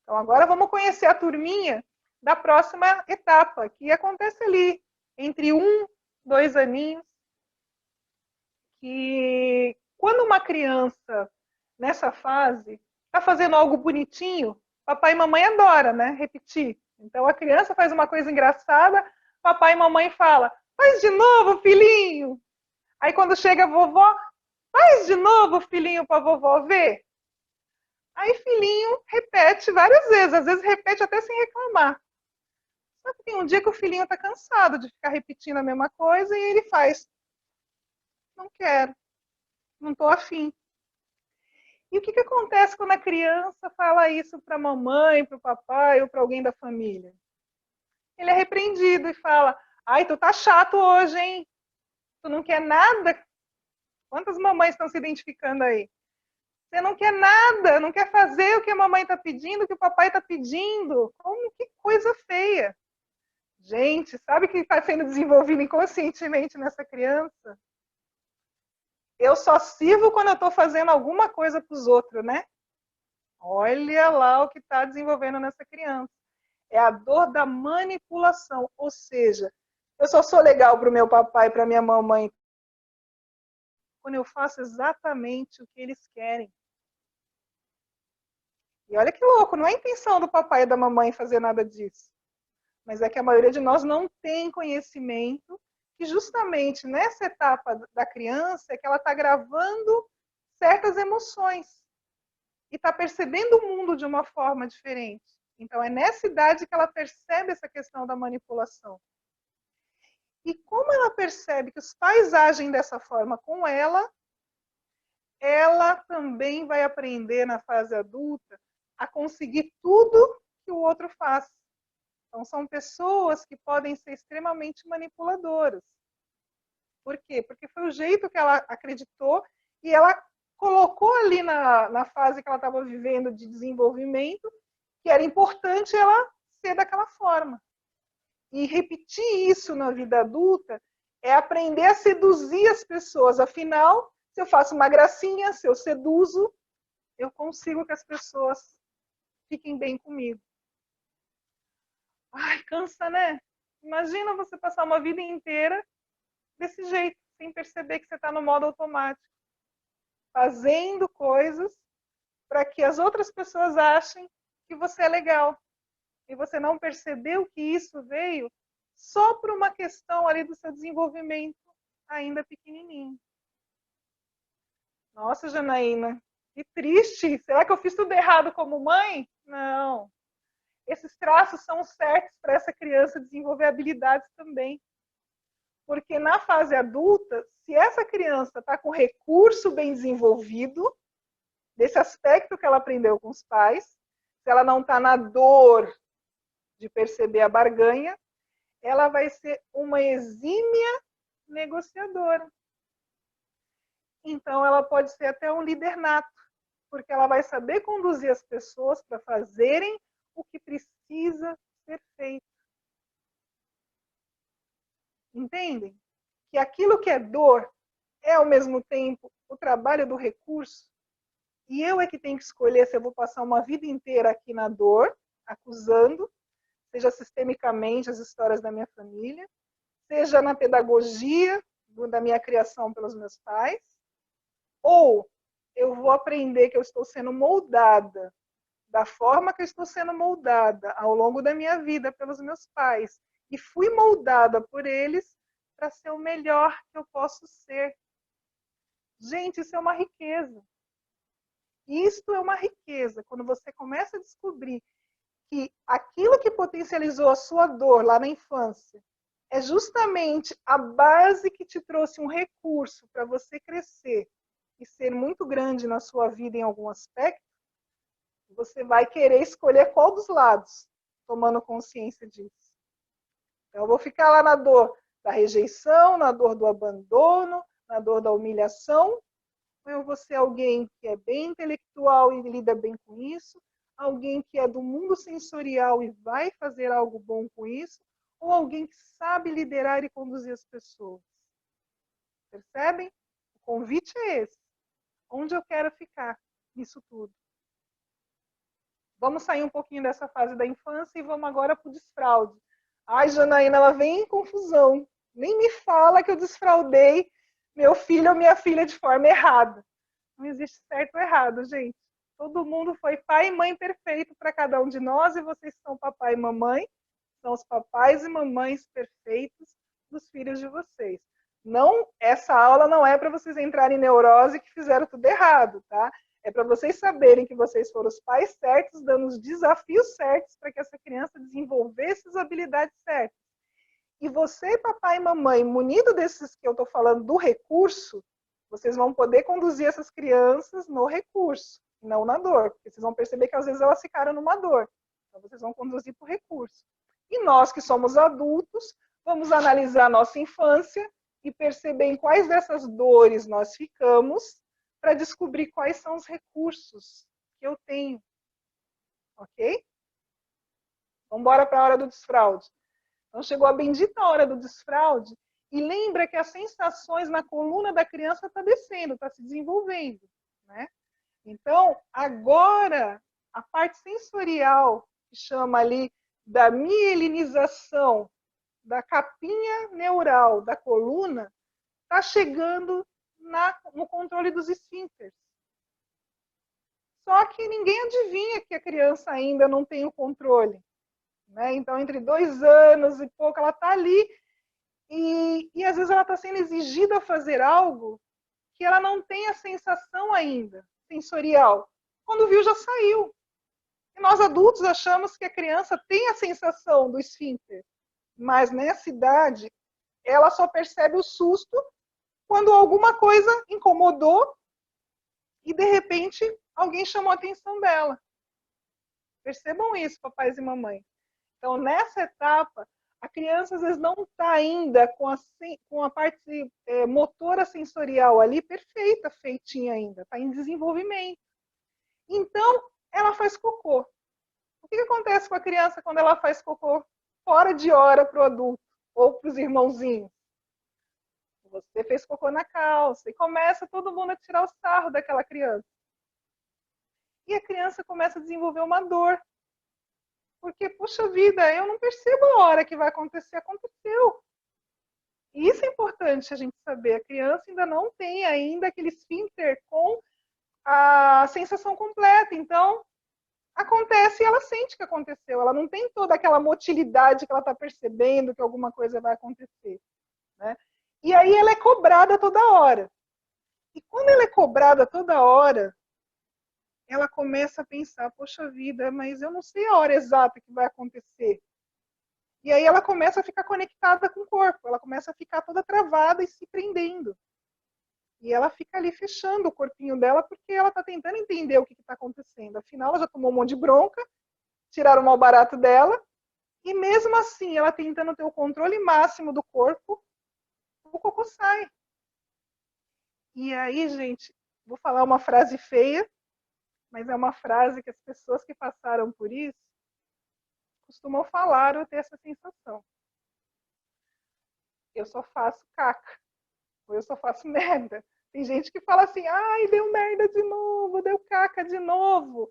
Então agora vamos conhecer a turminha da próxima etapa, que acontece ali, entre 2 aninhos, que quando uma criança, nessa fase, está fazendo algo bonitinho, papai e mamãe adora, né? Repetir. Então a criança faz uma coisa engraçada, papai e mamãe fala, faz de novo, filhinho. Aí quando chega a vovó, faz de novo, filhinho, para a vovó ver. Aí filhinho repete várias vezes, às vezes repete até sem reclamar. Só que tem um dia que o filhinho está cansado de ficar repetindo a mesma coisa e ele faz, não quero, não estou afim. E o que acontece quando a criança fala isso para a mamãe, para o papai ou para alguém da família? Ele é repreendido e fala, ai, tu tá chato hoje, hein? Tu não quer nada? Quantas mamães estão se identificando aí? Você não quer nada, não quer fazer o que a mamãe está pedindo, o que o papai está pedindo. Como que coisa feia. Gente, sabe o que está sendo desenvolvido inconscientemente nessa criança? Eu só sirvo quando eu estou fazendo alguma coisa para os outros, né? Olha lá o que está desenvolvendo nessa criança. É a dor da manipulação. Ou seja, eu só sou legal para o meu papai e para a minha mamãe quando eu faço exatamente o que eles querem. E olha que louco, não é a intenção do papai e da mamãe fazer nada disso. Mas é que a maioria de nós não tem conhecimento que justamente nessa etapa da criança é que ela está gravando certas emoções e está percebendo o mundo de uma forma diferente. Então é nessa idade que ela percebe essa questão da manipulação. E como ela percebe que os pais agem dessa forma com ela também vai aprender na fase adulta a conseguir tudo que o outro faz. Então, são pessoas que podem ser extremamente manipuladoras. Por quê? Porque foi o jeito que ela acreditou e ela colocou ali na fase que ela estava vivendo de desenvolvimento que era importante ela ser daquela forma. E repetir isso na vida adulta é aprender a seduzir as pessoas. Afinal, se eu faço uma gracinha, se eu seduzo, eu consigo que as pessoas fiquem bem comigo. Ai, cansa, né? Imagina você passar uma vida inteira desse jeito, sem perceber que você está no modo automático. fazendo coisas para que as outras pessoas achem que você é legal. E você não percebeu que isso veio só por uma questão ali do seu desenvolvimento ainda pequenininho. Nossa, Janaína, que triste. Será que eu fiz tudo errado como mãe? Não. Esses traços são certos para essa criança desenvolver habilidades também. Porque na fase adulta, se essa criança está com recurso bem desenvolvido, desse aspecto que ela aprendeu com os pais, se ela não está na dor de perceber a barganha, ela vai ser uma exímia negociadora. Então, ela pode ser até um líder nato, porque ela vai saber conduzir as pessoas para fazerem o que precisa ser feito. Entendem? Que aquilo que é dor é, ao mesmo tempo, o trabalho do recurso. E eu é que tenho que escolher se eu vou passar uma vida inteira aqui na dor, acusando, seja sistemicamente as histórias da minha família, seja na pedagogia da minha criação pelos meus pais, ou eu vou aprender que eu estou sendo moldada da forma que eu estou sendo moldada ao longo da minha vida pelos meus pais, e fui moldada por eles para ser o melhor que eu posso ser. Gente, isso é uma riqueza. Isto é uma riqueza. Quando você começa a descobrir que aquilo que potencializou a sua dor lá na infância é justamente a base que te trouxe um recurso para você crescer e ser muito grande na sua vida em algum aspecto, você vai querer escolher qual dos lados, tomando consciência disso. Então, eu vou ficar lá na dor da rejeição, na dor do abandono, na dor da humilhação, ou eu vou ser alguém que é bem intelectual e lida bem com isso, alguém que é do mundo sensorial e vai fazer algo bom com isso, ou alguém que sabe liderar e conduzir as pessoas. Percebem? O convite é esse. Onde eu quero ficar nisso tudo? Vamos sair um pouquinho dessa fase da infância e vamos agora para o desfraude. Ai, Janaína, ela vem em confusão. Nem me fala que eu desfraudei meu filho ou minha filha de forma errada. Não existe certo ou errado, gente. Todo mundo foi pai e mãe perfeito para cada um de nós, e vocês são papai e mamãe, são os papais e mamães perfeitos dos filhos de vocês. Não, essa aula não é para vocês entrarem em neurose que fizeram tudo errado, tá? É para vocês saberem que vocês foram os pais certos, dando os desafios certos para que essa criança desenvolvesse as habilidades certas. E você, papai e mamãe, munido desses que eu estou falando do recurso, vocês vão poder conduzir essas crianças no recurso, não na dor. Porque vocês vão perceber que às vezes elas ficaram numa dor. Então vocês vão conduzir para o recurso. E nós que somos adultos, vamos analisar a nossa infância e perceber em quais dessas dores nós ficamos, para descobrir quais são os recursos que eu tenho. Ok? Vamos embora para a hora do desfraude. Então chegou a bendita hora do desfraude, e lembra que as sensações na coluna da criança está descendo, está se desenvolvendo, né? Então, agora, a parte sensorial, que chama ali da mielinização da capinha neural da coluna, está chegando no controle dos esfíncteres. Só que ninguém adivinha que a criança ainda não tem o controle. Né? Então, entre 2 anos e pouco, ela está ali e às vezes ela está sendo exigida a fazer algo que ela não tem a sensação ainda, sensorial. Quando viu, já saiu. E nós adultos achamos que a criança tem a sensação do esfíncter, mas nessa idade, ela só percebe o susto quando alguma coisa incomodou e, de repente, alguém chamou a atenção dela. Percebam isso, papais e mamães. Então, nessa etapa, a criança às vezes não está ainda com a parte motora sensorial ali perfeita, feitinha ainda, está em desenvolvimento. Então, ela faz cocô. O que acontece com a criança quando ela faz cocô fora de hora para o adulto ou para os irmãozinhos? Você fez cocô na calça e começa todo mundo a tirar o sarro daquela criança. E a criança começa a desenvolver uma dor. Porque, puxa vida, eu não percebo a hora que vai acontecer, aconteceu. E isso é importante a gente saber. A criança ainda não tem ainda aquele esfíncter com a sensação completa. Então, acontece e ela sente que aconteceu. Ela não tem toda aquela motilidade que ela está percebendo que alguma coisa vai acontecer, né? E aí ela é cobrada toda hora. E quando ela é cobrada toda hora, ela começa a pensar, poxa vida, mas eu não sei a hora exata que vai acontecer. E aí ela começa a ficar conectada com o corpo, ela começa a ficar toda travada e se prendendo. E ela fica ali fechando o corpinho dela porque ela está tentando entender o que está acontecendo. Afinal, ela já tomou um monte de bronca, tiraram o mau barato dela, e mesmo assim, ela tentando ter o controle máximo do corpo, o cocô sai. E aí, gente, vou falar uma frase feia, mas é uma frase que as pessoas que passaram por isso costumam falar ou ter essa sensação. Eu só faço caca, ou eu só faço merda. Tem gente que fala assim, ai, deu merda de novo, deu caca de novo.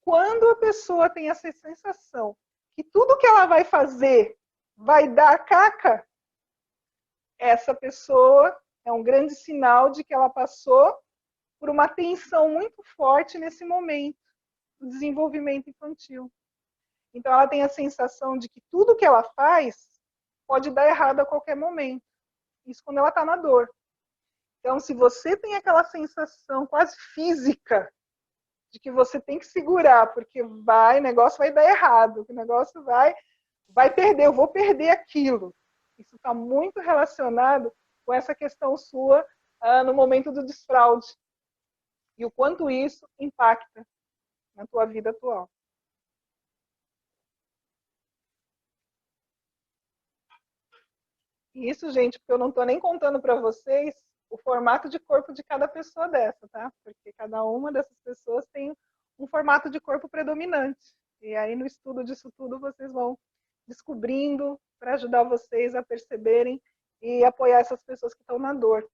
Quando a pessoa tem essa sensação que tudo que ela vai fazer vai dar caca, essa pessoa é um grande sinal de que ela passou por uma tensão muito forte nesse momento do desenvolvimento infantil. Então, ela tem a sensação de que tudo que ela faz pode dar errado a qualquer momento. Isso quando ela está na dor. Então, se você tem aquela sensação quase física de que você tem que segurar, porque o negócio vai dar errado, o negócio vai perder, eu vou perder aquilo. Isso está muito relacionado com essa questão sua no momento do desfraude. E o quanto isso impacta na tua vida atual. E isso, gente, porque eu não estou nem contando para vocês o formato de corpo de cada pessoa dessa, tá? Porque cada uma dessas pessoas tem um formato de corpo predominante. E aí, no estudo disso tudo, vocês vão descobrindo para ajudar vocês a perceberem e apoiar essas pessoas que estão na dor.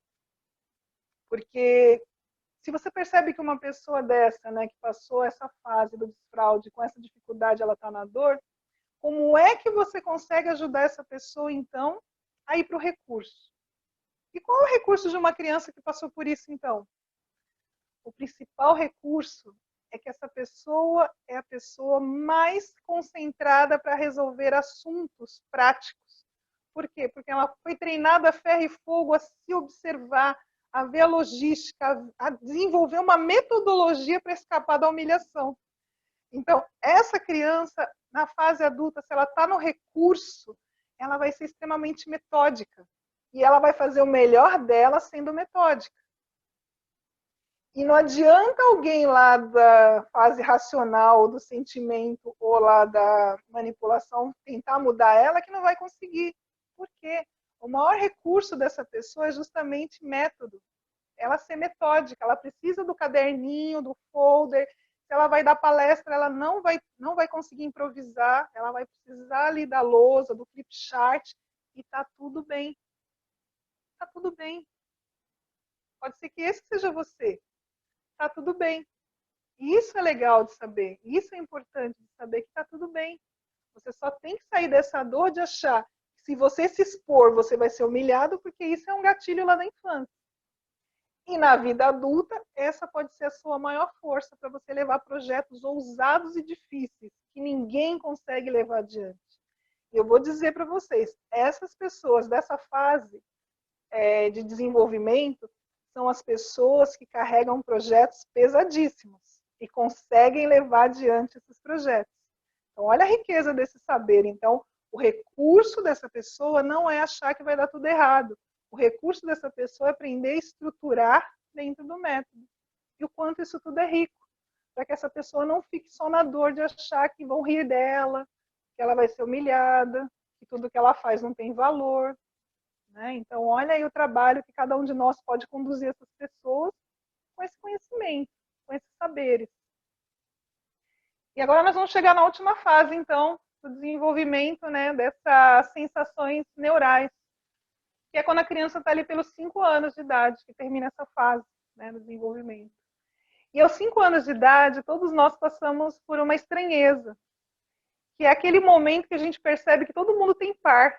Porque se você percebe que uma pessoa dessa, né, que passou essa fase do desfraude, com essa dificuldade, ela está na dor, como é que você consegue ajudar essa pessoa, então, a ir para o recurso? E qual é o recurso de uma criança que passou por isso, então? O principal recurso é que essa pessoa é a pessoa mais concentrada para resolver assuntos práticos. Por quê? Porque ela foi treinada a ferro e fogo a se observar, a ver a logística, a desenvolver uma metodologia para escapar da humilhação. Então, essa criança, na fase adulta, se ela está no recurso, ela vai ser extremamente metódica. E ela vai fazer o melhor dela sendo metódica. E não adianta alguém lá da fase racional, do sentimento, ou lá da manipulação, tentar mudar ela, que não vai conseguir. Por quê? O maior recurso dessa pessoa é justamente método. Ela ser metódica, ela precisa do caderninho, do folder. Se ela vai dar palestra, ela não vai conseguir improvisar, ela vai precisar ali da lousa, do flip chart, e tá tudo bem. Tá tudo bem. Pode ser que esse seja você. Tá tudo bem. E isso é legal de saber. Isso é importante de saber que tá tudo bem. Você só tem que sair dessa dor de achar que se você se expor, você vai ser humilhado, porque isso é um gatilho lá da infância. E na vida adulta, essa pode ser a sua maior força para você levar projetos ousados e difíceis, que ninguém consegue levar adiante. E eu vou dizer para vocês, essas pessoas dessa fase de desenvolvimento são as pessoas que carregam projetos pesadíssimos e conseguem levar adiante esses projetos. Então, olha a riqueza desse saber. Então, o recurso dessa pessoa não é achar que vai dar tudo errado. O recurso dessa pessoa é aprender a estruturar dentro do método. E o quanto isso tudo é rico, para que essa pessoa não fique só na dor de achar que vão rir dela, que ela vai ser humilhada, que tudo que ela faz não tem valor. Né? Então, olha aí o trabalho que cada um de nós pode conduzir essas pessoas com esse conhecimento, com esses saberes. E agora nós vamos chegar na última fase, então, do desenvolvimento, né, dessas sensações neurais, que é quando a criança está ali pelos 5 anos de idade, que termina essa fase, né, do desenvolvimento. E aos 5 anos de idade, todos nós passamos por uma estranheza, que é aquele momento que a gente percebe que todo mundo tem par.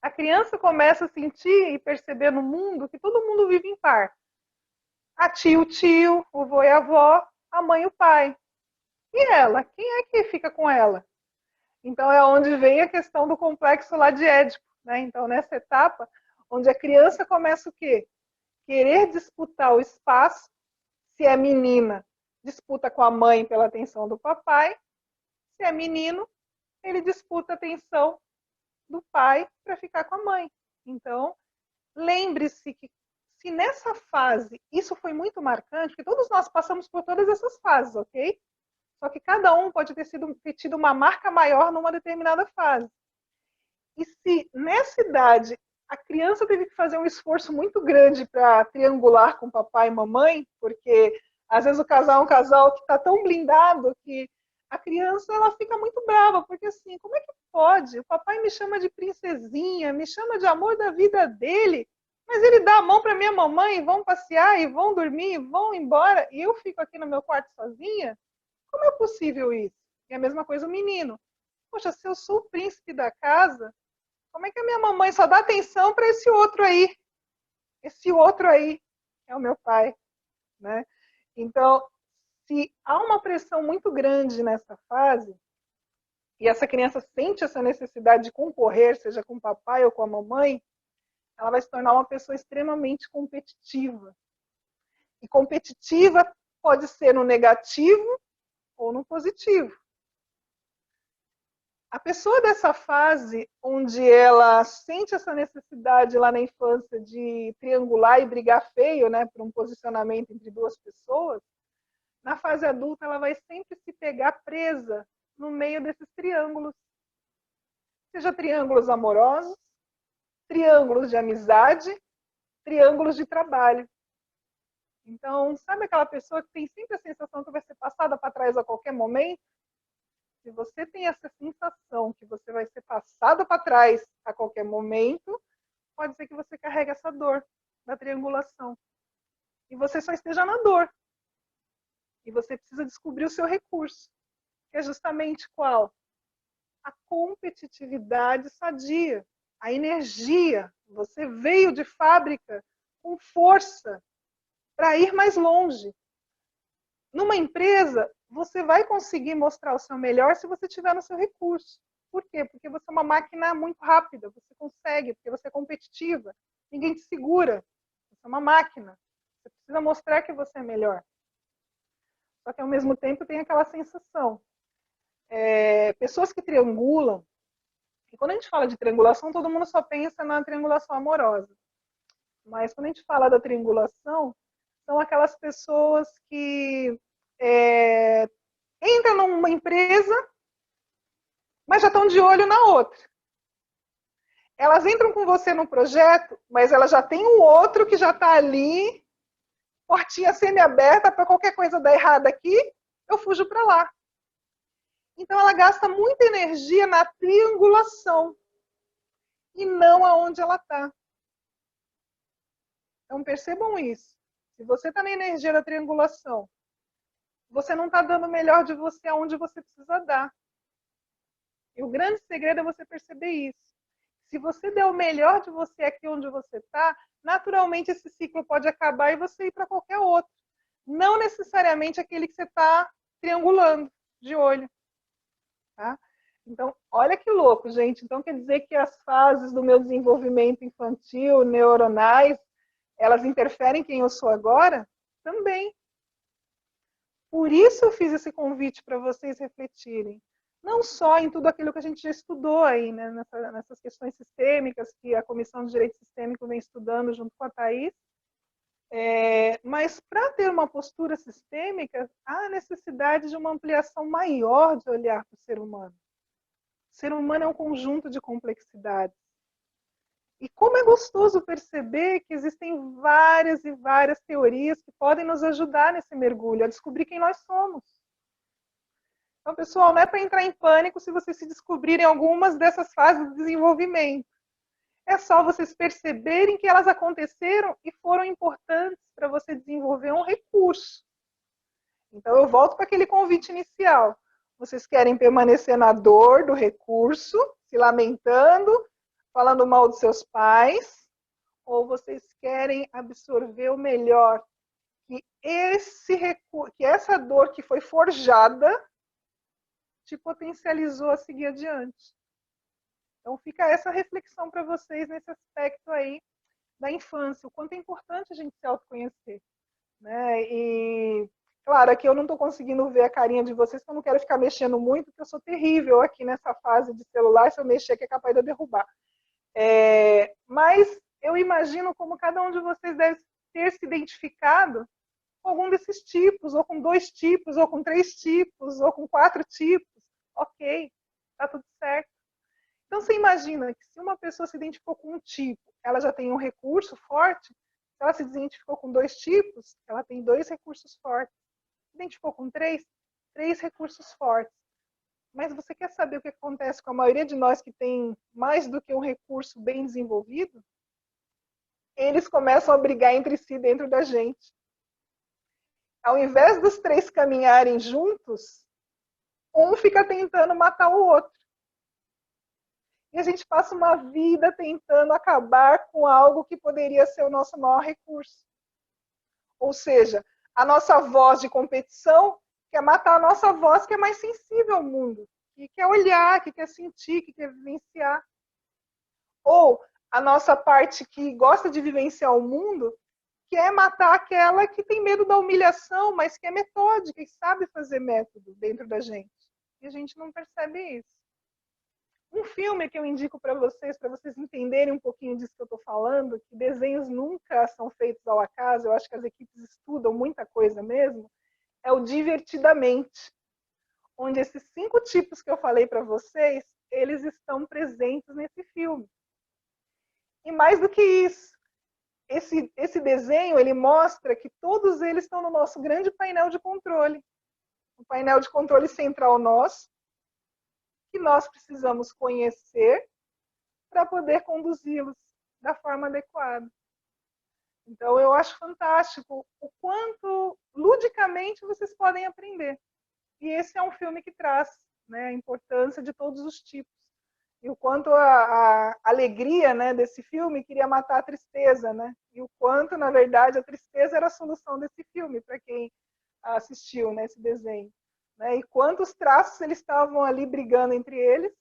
A criança começa a sentir e perceber no mundo que todo mundo vive em par. A tia, o tio, o vô e a avó, a mãe e o pai. E ela? Quem é que fica com ela? Então é onde vem a questão do complexo lá de Édipo, né? Então nessa etapa, onde a criança começa o quê? Querer disputar o espaço. Se é menina, disputa com a mãe pela atenção do papai. Se é menino, ele disputa a atenção do pai para ficar com a mãe. Então, lembre-se que se nessa fase, isso foi muito marcante, porque todos nós passamos por todas essas fases, ok? Só que cada um pode ter tido uma marca maior numa determinada fase. E se nessa idade a criança teve que fazer um esforço muito grande para triangular com papai e mamãe, porque às vezes o casal é um casal que está tão blindado que a criança ela fica muito brava, porque assim, como é que pode? O papai me chama de princesinha, me chama de amor da vida dele, mas ele dá a mão para minha mamãe e vão passear, e vão dormir, e vão embora, e eu fico aqui no meu quarto sozinha? Como é possível isso? E a mesma coisa o menino. Poxa, se eu sou o príncipe da casa, como é que a minha mamãe só dá atenção para esse outro aí? Esse outro aí é o meu pai, né? Então, se há uma pressão muito grande nessa fase, e essa criança sente essa necessidade de concorrer, seja com o papai ou com a mamãe, ela vai se tornar uma pessoa extremamente competitiva. E competitiva pode ser no negativo ou no positivo. A pessoa dessa fase, onde ela sente essa necessidade lá na infância de triangular e brigar feio, né, por um posicionamento entre duas pessoas, na fase adulta ela vai sempre se pegar presa no meio desses triângulos. Seja triângulos amorosos, triângulos de amizade, triângulos de trabalho. Então, sabe aquela pessoa que tem sempre a sensação que vai ser passada para trás a qualquer momento? Se você tem essa sensação que você vai ser passado para trás a qualquer momento, pode ser que você carregue essa dor da triangulação. E você só esteja na dor. E você precisa descobrir o seu recurso, que é justamente qual? A competitividade sadia, a energia. Você veio de fábrica com força para ir mais longe. Numa empresa, você vai conseguir mostrar o seu melhor se você tiver no seu recurso. Por quê? Porque você é uma máquina muito rápida, você consegue, porque você é competitiva, ninguém te segura, você é uma máquina, você precisa mostrar que você é melhor. Só que ao mesmo tempo tem aquela sensação. Pessoas que triangulam, e quando a gente fala de triangulação, todo mundo só pensa na triangulação amorosa. Mas quando a gente fala da triangulação, são aquelas pessoas que entram numa empresa, mas já estão de olho na outra. Elas entram com você no projeto, mas ela já tem um outro que já está ali, portinha semi-aberta, para qualquer coisa dar errado aqui, eu fujo para lá. Então ela gasta muita energia na triangulação e não aonde ela está. Então percebam isso. Se você está na energia da triangulação, você não está dando o melhor de você aonde você precisa dar. E o grande segredo é você perceber isso. Se você der o melhor de você aqui onde você está, naturalmente esse ciclo pode acabar e você ir para qualquer outro. Não necessariamente aquele que você está triangulando de olho. Tá? Então, olha que louco, gente. Então, quer dizer que as fases do meu desenvolvimento infantil, neuronais, elas interferem em quem eu sou agora? Também. Por isso eu fiz esse convite para vocês refletirem. Não só em tudo aquilo que a gente já estudou aí, né, nessas questões sistêmicas que a Comissão de Direito Sistêmico vem estudando junto com a Thaís, mas para ter uma postura sistêmica, há necessidade de uma ampliação maior de olhar para o ser humano. O ser humano é um conjunto de complexidades. E como é gostoso perceber que existem várias e várias teorias que podem nos ajudar nesse mergulho, a descobrir quem nós somos. Então, pessoal, não é para entrar em pânico se vocês se descobrirem algumas dessas fases de desenvolvimento. É só vocês perceberem que elas aconteceram e foram importantes para você desenvolver um recurso. Então, eu volto para aquele convite inicial. Vocês querem permanecer na dor do recurso, se lamentando, falando mal dos seus pais, ou vocês querem absorver o melhor, que essa dor que foi forjada te potencializou a seguir adiante. Então fica essa reflexão para vocês nesse aspecto aí da infância, o quanto é importante a gente se autoconhecer, né? E claro, aqui eu não estou conseguindo ver a carinha de vocês, porque eu não quero ficar mexendo muito, porque eu sou terrível aqui nessa fase de celular, se eu mexer que é capaz de eu derrubar. Mas eu imagino como cada um de vocês deve ter se identificado com algum desses tipos, ou com 2 tipos, ou com 3 tipos, ou com 4 tipos. Ok, tá tudo certo. Então, você imagina que se uma pessoa se identificou com um tipo, ela já tem um recurso forte. Se ela se identificou com 2 tipos, ela tem 2 recursos fortes. Se identificou com 3 recursos fortes. Mas você quer saber o que acontece com a maioria de nós que tem mais do que um recurso bem desenvolvido? Eles começam a brigar entre si dentro da gente. Ao invés dos 3 caminharem juntos, um fica tentando matar o outro. E a gente passa uma vida tentando acabar com algo que poderia ser o nosso maior recurso. Ou seja, a nossa voz de competição quer matar a nossa voz que é mais sensível ao mundo, que quer olhar, que quer sentir, que quer vivenciar. Ou a nossa parte que gosta de vivenciar o mundo quer matar aquela que tem medo da humilhação, mas que é metódica e sabe fazer método dentro da gente. E a gente não percebe isso. Um filme que eu indico para vocês entenderem um pouquinho disso que eu estou falando, que desenhos nunca são feitos ao acaso, eu acho que as equipes estudam muita coisa mesmo, é o Divertidamente, onde esses 5 tipos que eu falei para vocês, eles estão presentes nesse filme. E mais do que isso, esse desenho, ele mostra que todos eles estão no nosso grande painel de controle. O painel de controle central nosso, que nós precisamos conhecer para poder conduzi-los da forma adequada. Então, eu acho fantástico o quanto ludicamente vocês podem aprender. E esse é um filme que traz, né, a importância de todos os tipos. E o quanto a alegria, né, desse filme queria matar a tristeza, né? E o quanto, na verdade, a tristeza era a solução desse filme, para quem assistiu, né, esse desenho. Né? E quantos traços eles estavam ali brigando entre eles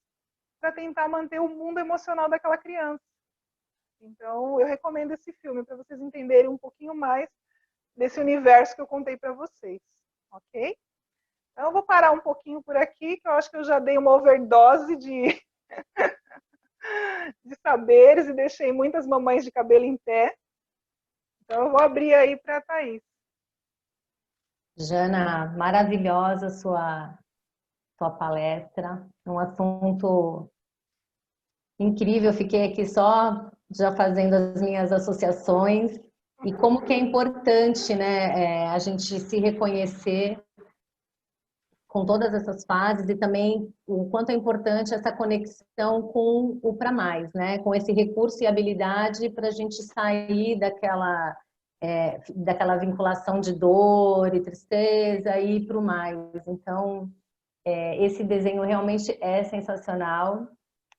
para tentar manter o mundo emocional daquela criança. Então, eu recomendo esse filme para vocês entenderem um pouquinho mais desse universo que eu contei para vocês. Ok? Então, eu vou parar um pouquinho por aqui, que eu acho que eu já dei uma overdose de saberes e deixei muitas mamães de cabelo em pé. Então, eu vou abrir aí para a Thaís.
Jana, maravilhosa sua palestra, um assunto incrível. Fiquei aqui só já fazendo as minhas associações e como que é importante, né, a gente se reconhecer com todas essas fases e também o quanto é importante essa conexão com o para mais, né, com esse recurso e habilidade para a gente sair daquela vinculação de dor e tristeza e ir para o mais. Então, esse desenho realmente é sensacional.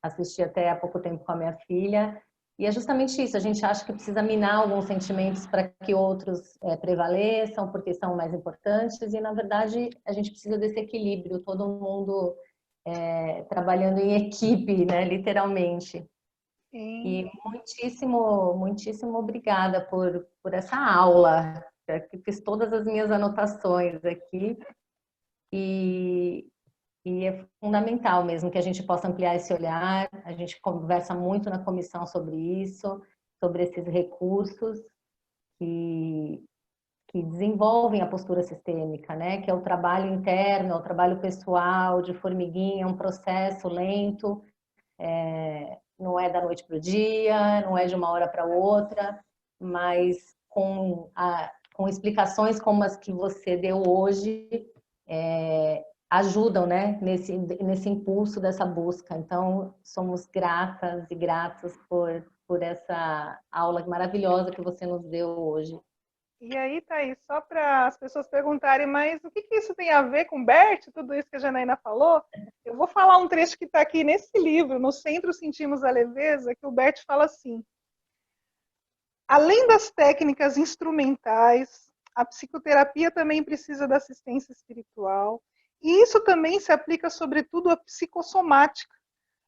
Assisti até há pouco tempo com a minha filha. E é justamente isso, a gente acha que precisa minar alguns sentimentos para que outros prevaleçam, porque são mais importantes, e na verdade a gente precisa desse equilíbrio, todo mundo trabalhando em equipe, né, literalmente.
Sim.
E muitíssimo, muitíssimo obrigada por essa aula. Eu fiz todas as minhas anotações aqui e é fundamental mesmo que a gente possa ampliar esse olhar. A gente conversa muito na comissão sobre isso, sobre esses recursos que desenvolvem a postura sistêmica, né? Que é o trabalho interno, é o trabalho pessoal, de formiguinha, é um processo lento, não é da noite para o dia, não é de uma hora para outra, mas com explicações como as que você deu hoje, ajudam, né, nesse impulso dessa busca. Então, somos gratas e gratos por essa aula maravilhosa que você nos deu hoje.
E aí, Thaís, só para as pessoas perguntarem, mas o que isso tem a ver com Bert, tudo isso que a Janaína falou? Eu vou falar um trecho que está aqui nesse livro, No Centro Sentimos a Leveza, que o Bert fala assim: além das técnicas instrumentais, A psicoterapia também precisa da assistência espiritual. E isso também se aplica, sobretudo, à psicossomática,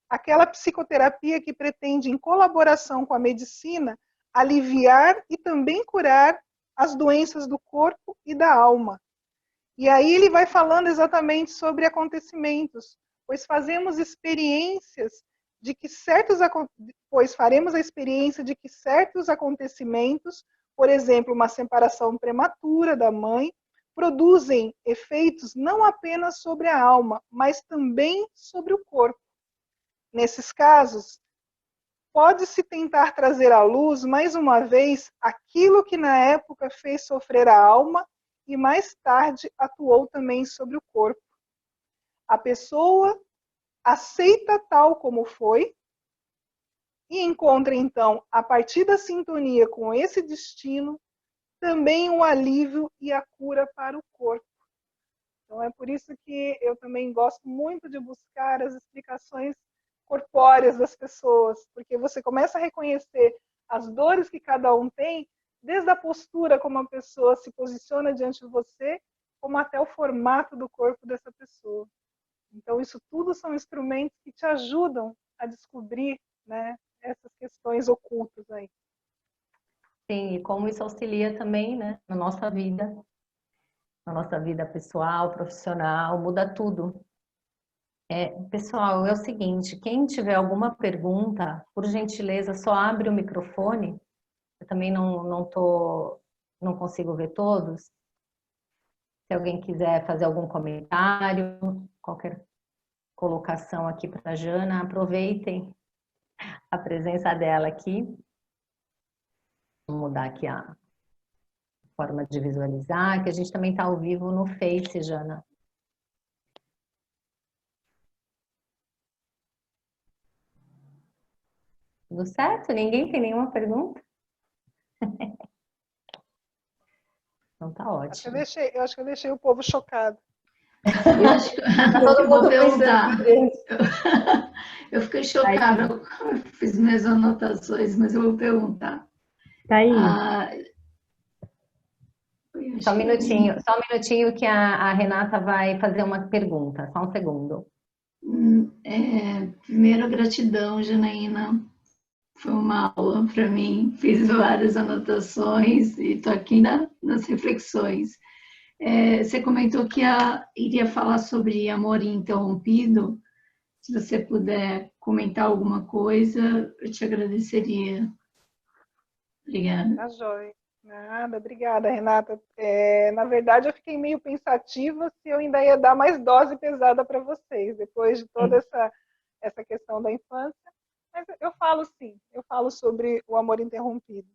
aquela psicoterapia que pretende, em colaboração com a medicina, aliviar e também curar as doenças do corpo e da alma. E aí ele vai falando exatamente sobre acontecimentos, pois fazemos experiências de que faremos a experiência de que certos acontecimentos, por exemplo, uma separação prematura da mãe, produzem efeitos não apenas sobre a alma, mas também sobre o corpo. Nesses casos, pode-se tentar trazer à luz, mais uma vez, aquilo que na época fez sofrer a alma e mais tarde atuou também sobre o corpo. A pessoa aceita tal como foi e encontra, então, a partir da sintonia com esse destino, também um alívio e a cura para o corpo. Então é por isso que eu também gosto muito de buscar as explicações corpóreas das pessoas, porque você começa a reconhecer as dores que cada um tem, desde a postura como a pessoa se posiciona diante de você, como até o formato do corpo dessa pessoa. Então isso tudo são instrumentos que te ajudam a descobrir, né, essas questões ocultas aí.
Sim, e como isso auxilia também, né, na nossa vida pessoal, profissional, muda tudo. Pessoal, é o seguinte, quem tiver alguma pergunta, por gentileza, só abre o microfone. Eu também não consigo ver todos. Se alguém quiser fazer algum comentário, qualquer colocação aqui para a Jana, aproveitem a presença dela aqui. Vou mudar aqui a forma de visualizar, que a gente também está ao vivo no Face, Jana. Tudo certo? Ninguém tem nenhuma pergunta? Então tá ótimo.
Eu acho que eu deixei o povo chocado.
Eu acho que eu vou perguntar. Eu fiquei chocada, eu fiz minhas anotações, mas eu vou perguntar.
Tá aí.
Só um minutinho que a Renata vai fazer uma pergunta, só um segundo.
Primeiro, gratidão, Janaína. Foi uma aula para mim, fiz várias anotações e estou aqui nas reflexões. Você comentou que iria falar sobre amor interrompido. Se você puder comentar alguma coisa, eu te agradeceria. Obrigada.
Tá joia. Nada, obrigada, Renata. Na verdade, eu fiquei meio pensativa se eu ainda ia dar mais dose pesada para vocês, depois de toda essa questão da infância. Mas eu falo sim, eu falo sobre o amor interrompido.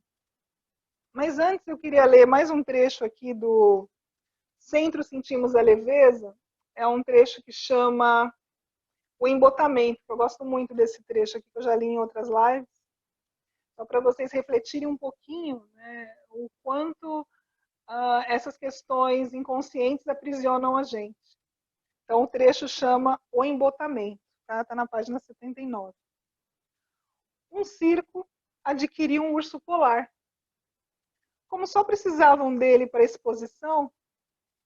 Mas antes eu queria ler mais um trecho aqui do Centro Sentimos a Leveza. É um trecho que chama O Embotamento. Eu gosto muito desse trecho aqui, que eu já li em outras lives. Só para vocês refletirem um pouquinho, né, o quanto essas questões inconscientes aprisionam a gente. Então, o trecho chama O Embotamento. Tá na página 79. Um circo adquiriu um urso polar. Como só precisavam dele para exposição,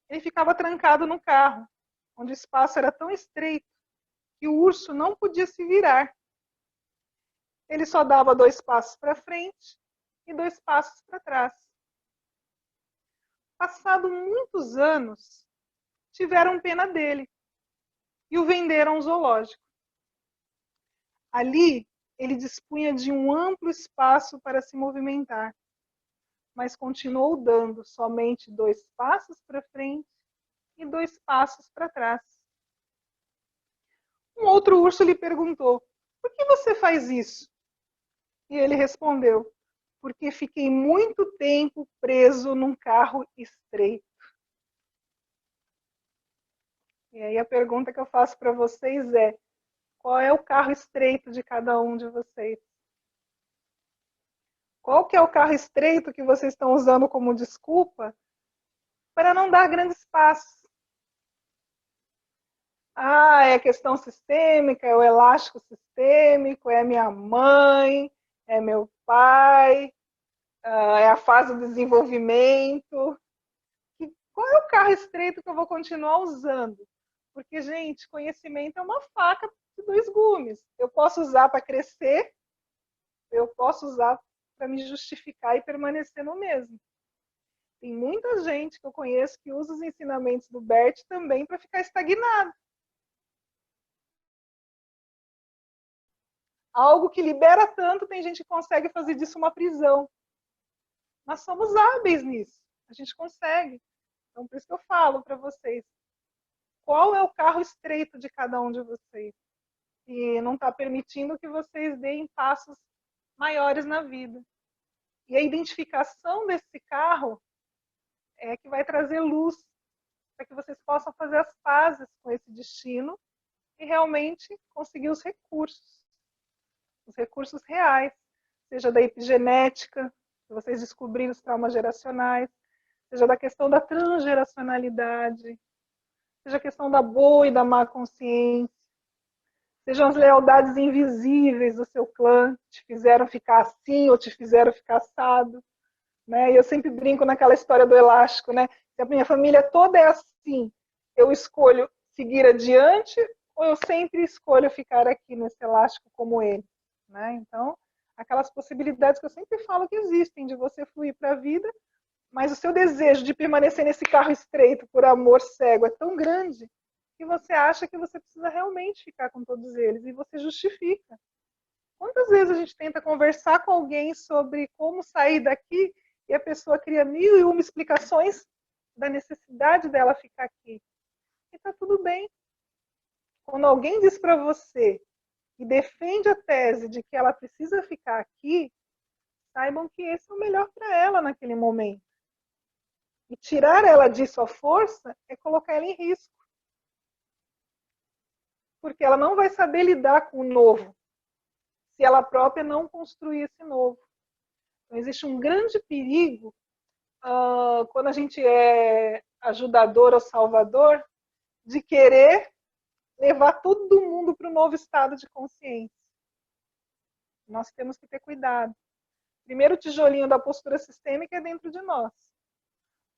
ele ficava trancado no carro, onde o espaço era tão estreito que o urso não podia se virar. Ele só dava 2 passos para frente e 2 passos para trás. Passado muitos anos, tiveram pena dele e o venderam ao zoológico. Ali, ele dispunha de um amplo espaço para se movimentar, mas continuou dando somente 2 passos para frente e 2 passos para trás. Um outro urso lhe perguntou: por que você faz isso? E ele respondeu: porque fiquei muito tempo preso num carro estreito. E aí a pergunta que eu faço para vocês é: qual é o carro estreito de cada um de vocês? Qual que é o carro estreito que vocês estão usando como desculpa para não dar grandes passos? É questão sistêmica, é o elástico sistêmico, é minha mãe, é meu pai, é a fase do desenvolvimento. carro estreito que eu vou continuar usando? Porque, gente, conhecimento é uma faca de dois gumes. Eu posso usar para crescer, eu posso usar para me justificar e permanecer no mesmo. Tem muita gente que eu conheço que usa os ensinamentos do Bert também para ficar estagnado. Algo que libera tanto, tem gente que consegue fazer disso uma prisão. Nós somos hábeis nisso. A gente consegue. Então, por isso que eu falo para vocês. Qual é o carro estreito de cada um de vocês? E não está permitindo que vocês deem passos maiores na vida. E a identificação desse carro é que vai trazer luz para que vocês possam fazer as pazes com esse destino e realmente conseguir os recursos reais, seja da epigenética, se vocês descobrirem os traumas geracionais, seja da questão da transgeracionalidade, seja a questão da boa e da má consciência, sejam as lealdades invisíveis do seu clã, te fizeram ficar assim ou te fizeram ficar assado. Né? E eu sempre brinco naquela história do elástico, né? Se a minha família toda é assim, eu escolho seguir adiante ou eu sempre escolho ficar aqui nesse elástico como ele? Né? Então, aquelas possibilidades que eu sempre falo que existem de você fluir para a vida, mas o seu desejo de permanecer nesse carro estreito por amor cego é tão grande que você acha que você precisa realmente ficar com todos eles e você justifica. Quantas vezes a gente tenta conversar com alguém sobre como sair daqui e a pessoa cria 1001 explicações da necessidade dela ficar aqui? E tá tudo bem. Quando alguém diz para você e defende a tese de que ela precisa ficar aqui, saibam que esse é o melhor para ela naquele momento. E tirar ela disso à força é colocar ela em risco. Porque ela não vai saber lidar com o novo se ela própria não construir esse novo. Então, existe um grande perigo quando a gente é ajudador ou salvador de querer levar todo mundo para o novo estado de consciência. Nós temos que ter cuidado. Primeiro tijolinho da postura sistêmica é dentro de nós.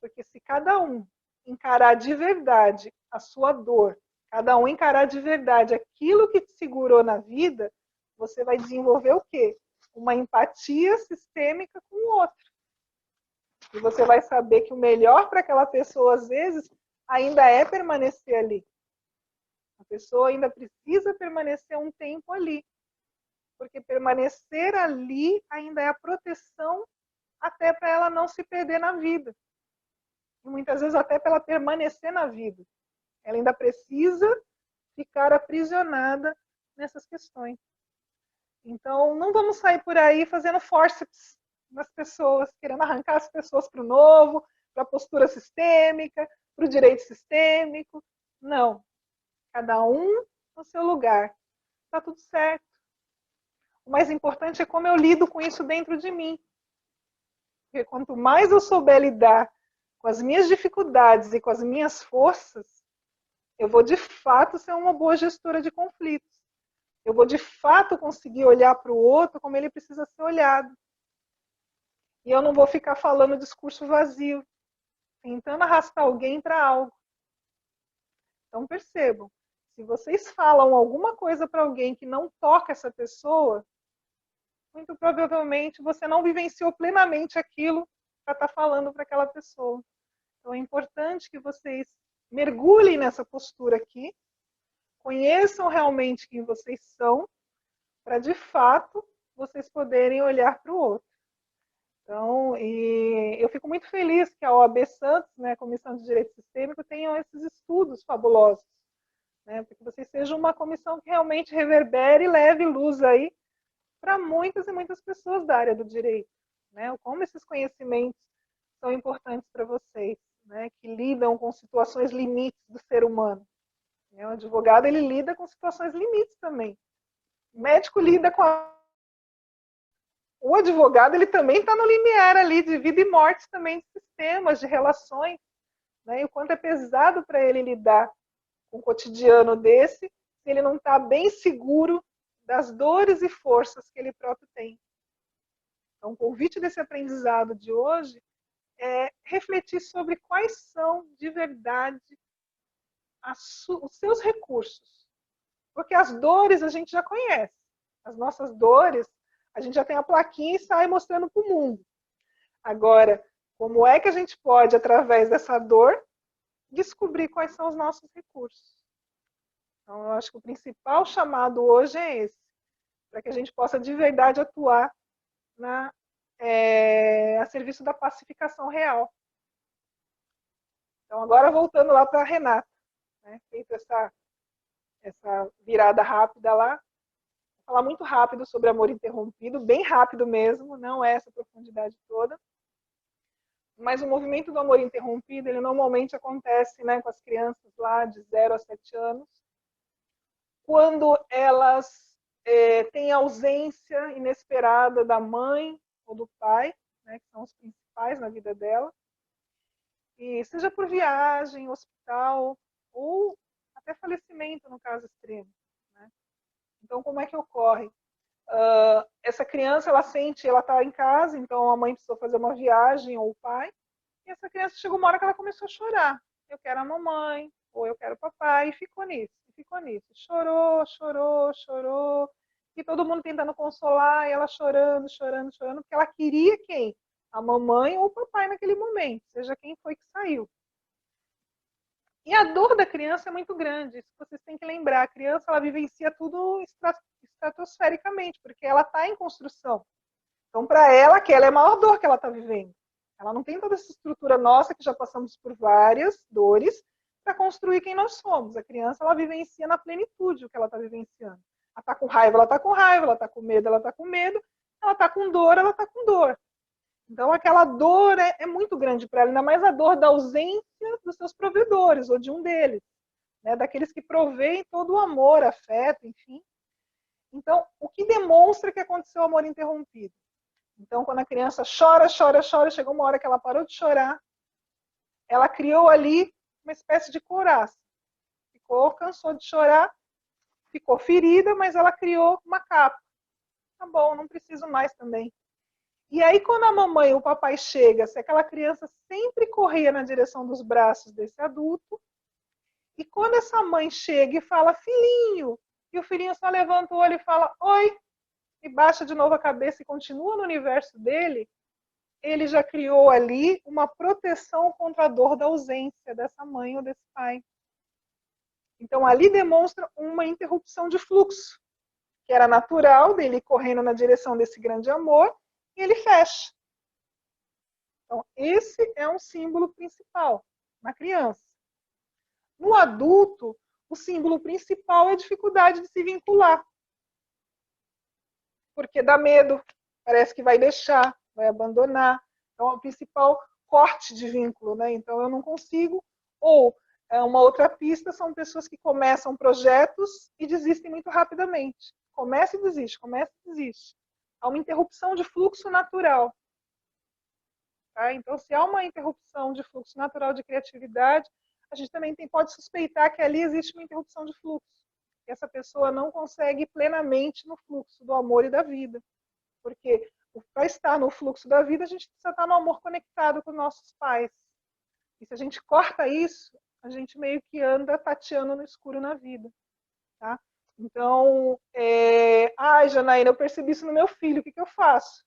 Porque se cada um encarar de verdade a sua dor, cada um encarar de verdade aquilo que te segurou na vida, você vai desenvolver o quê? Uma empatia sistêmica com o outro. E você vai saber que o melhor para aquela pessoa, às vezes, ainda é permanecer ali. A pessoa ainda precisa permanecer um tempo ali. Porque permanecer ali ainda é a proteção até para ela não se perder na vida. E muitas vezes até para ela permanecer na vida. Ela ainda precisa ficar aprisionada nessas questões. Então, não vamos sair por aí fazendo forceps nas pessoas, querendo arrancar as pessoas para o novo, para a postura sistêmica, para o direito sistêmico. Não. Cada um no seu lugar. Está tudo certo. O mais importante é como eu lido com isso dentro de mim. Porque quanto mais eu souber lidar com as minhas dificuldades e com as minhas forças, eu vou de fato ser uma boa gestora de conflitos. Eu vou de fato conseguir olhar para o outro como ele precisa ser olhado. E eu não vou ficar falando discurso vazio, tentando arrastar alguém para algo. Então percebam, se vocês falam alguma coisa para alguém que não toca essa pessoa, muito provavelmente você não vivenciou plenamente aquilo para estar falando para aquela pessoa. Então é importante que vocês mergulhem nessa postura aqui, conheçam realmente quem vocês são, para de fato vocês poderem olhar para o outro. Então, eu fico muito feliz que a OAB Santos, né, a Comissão de Direito Sistêmico, tenham esses estudos fabulosos, né, para que vocês sejam uma comissão que realmente reverbere e leve luz aí para muitas e muitas pessoas da área do direito, né, como esses conhecimentos são importantes para vocês, né, que lidam com situações limites do ser humano. O advogado, ele lida com situações limites também. O médico lida com O advogado, ele também está no limiar ali de vida e morte também, de sistemas, de relações. Né? E o quanto é pesado para ele lidar com um cotidiano desse, se ele não está bem seguro das dores e forças que ele próprio tem. Então, o convite desse aprendizado de hoje refletir sobre quais são, de verdade, os seus recursos. Porque as dores a gente já conhece. As nossas dores, a gente já tem a plaquinha e sai mostrando para o mundo. Agora, como é que a gente pode, através dessa dor, descobrir quais são os nossos recursos? Então, eu acho que o principal chamado hoje é esse, para que a gente possa, de verdade, atuar a serviço da pacificação real. Então, agora voltando lá para a Renata, né, feito essa virada rápida lá, vou falar muito rápido sobre amor interrompido, bem rápido mesmo, não é essa profundidade toda. Mas o movimento do amor interrompido, ele normalmente acontece, né, com as crianças lá de 0 a 7 anos, quando elas têm ausência inesperada da mãe ou do pai, né, que são os principais na vida dela, e seja por viagem, hospital, ou até falecimento, no caso extremo. Né? Então, como é que ocorre? Essa criança, ela está em casa, então a mãe precisou fazer uma viagem, ou o pai, e essa criança chegou uma hora que ela começou a chorar. Eu quero a mamãe, ou eu quero o papai, e ficou nisso. Chorou, chorou, chorou, e todo mundo tentando consolar, e ela chorando, chorando, chorando, porque ela queria quem? A mamãe ou o papai naquele momento, seja quem foi que saiu. E a dor da criança é muito grande, isso vocês têm que lembrar. A criança, ela vivencia tudo estratosfericamente, porque ela está em construção. Então, para ela, aquela é a maior dor que ela está vivendo. Ela não tem toda essa estrutura nossa, que já passamos por várias dores, para construir quem nós somos. A criança, ela vivencia na plenitude o que ela está vivenciando. Ela está com raiva, ela está com raiva, ela está com medo, ela está com medo, ela está com dor, ela está com dor. Então, aquela dor é muito grande para ela, ainda mais a dor da ausência dos seus provedores, ou de um deles, né? Daqueles que provêem todo o amor, afeto, enfim. Então, o que demonstra que aconteceu o amor interrompido? Então, quando a criança chora, chora, chora, chegou uma hora que ela parou de chorar, ela criou ali uma espécie de couraça. Cansou de chorar, ficou ferida, mas ela criou uma capa. Tá bom, não preciso mais também. E aí, quando a mamãe ou o papai chega, se aquela criança sempre corria na direção dos braços desse adulto, e quando essa mãe chega e fala, filhinho, e o filhinho só levanta o olho e fala, oi, e baixa de novo a cabeça e continua no universo dele, ele já criou ali uma proteção contra a dor da ausência dessa mãe ou desse pai. Então, ali demonstra uma interrupção de fluxo, que era natural dele correndo na direção desse grande amor, e ele fecha. Então, esse é um símbolo principal na criança. No adulto, o símbolo principal é a dificuldade de se vincular. Porque dá medo, parece que vai deixar, vai abandonar. Então, é o principal corte de vínculo, né? Então, eu não consigo. Ou, uma outra pista são pessoas que começam projetos e desistem muito rapidamente. Começa e desiste, começa e desiste. Há uma interrupção de fluxo natural. Tá? Então, se há uma interrupção de fluxo natural de criatividade, a gente também pode suspeitar que ali existe uma interrupção de fluxo. Que essa pessoa não consegue ir plenamente no fluxo do amor e da vida. Porque para estar no fluxo da vida, a gente precisa estar no amor conectado com nossos pais. E se a gente corta isso, a gente meio que anda tateando no escuro na vida. Tá? Então, Janaína, eu percebi isso no meu filho, o que eu faço?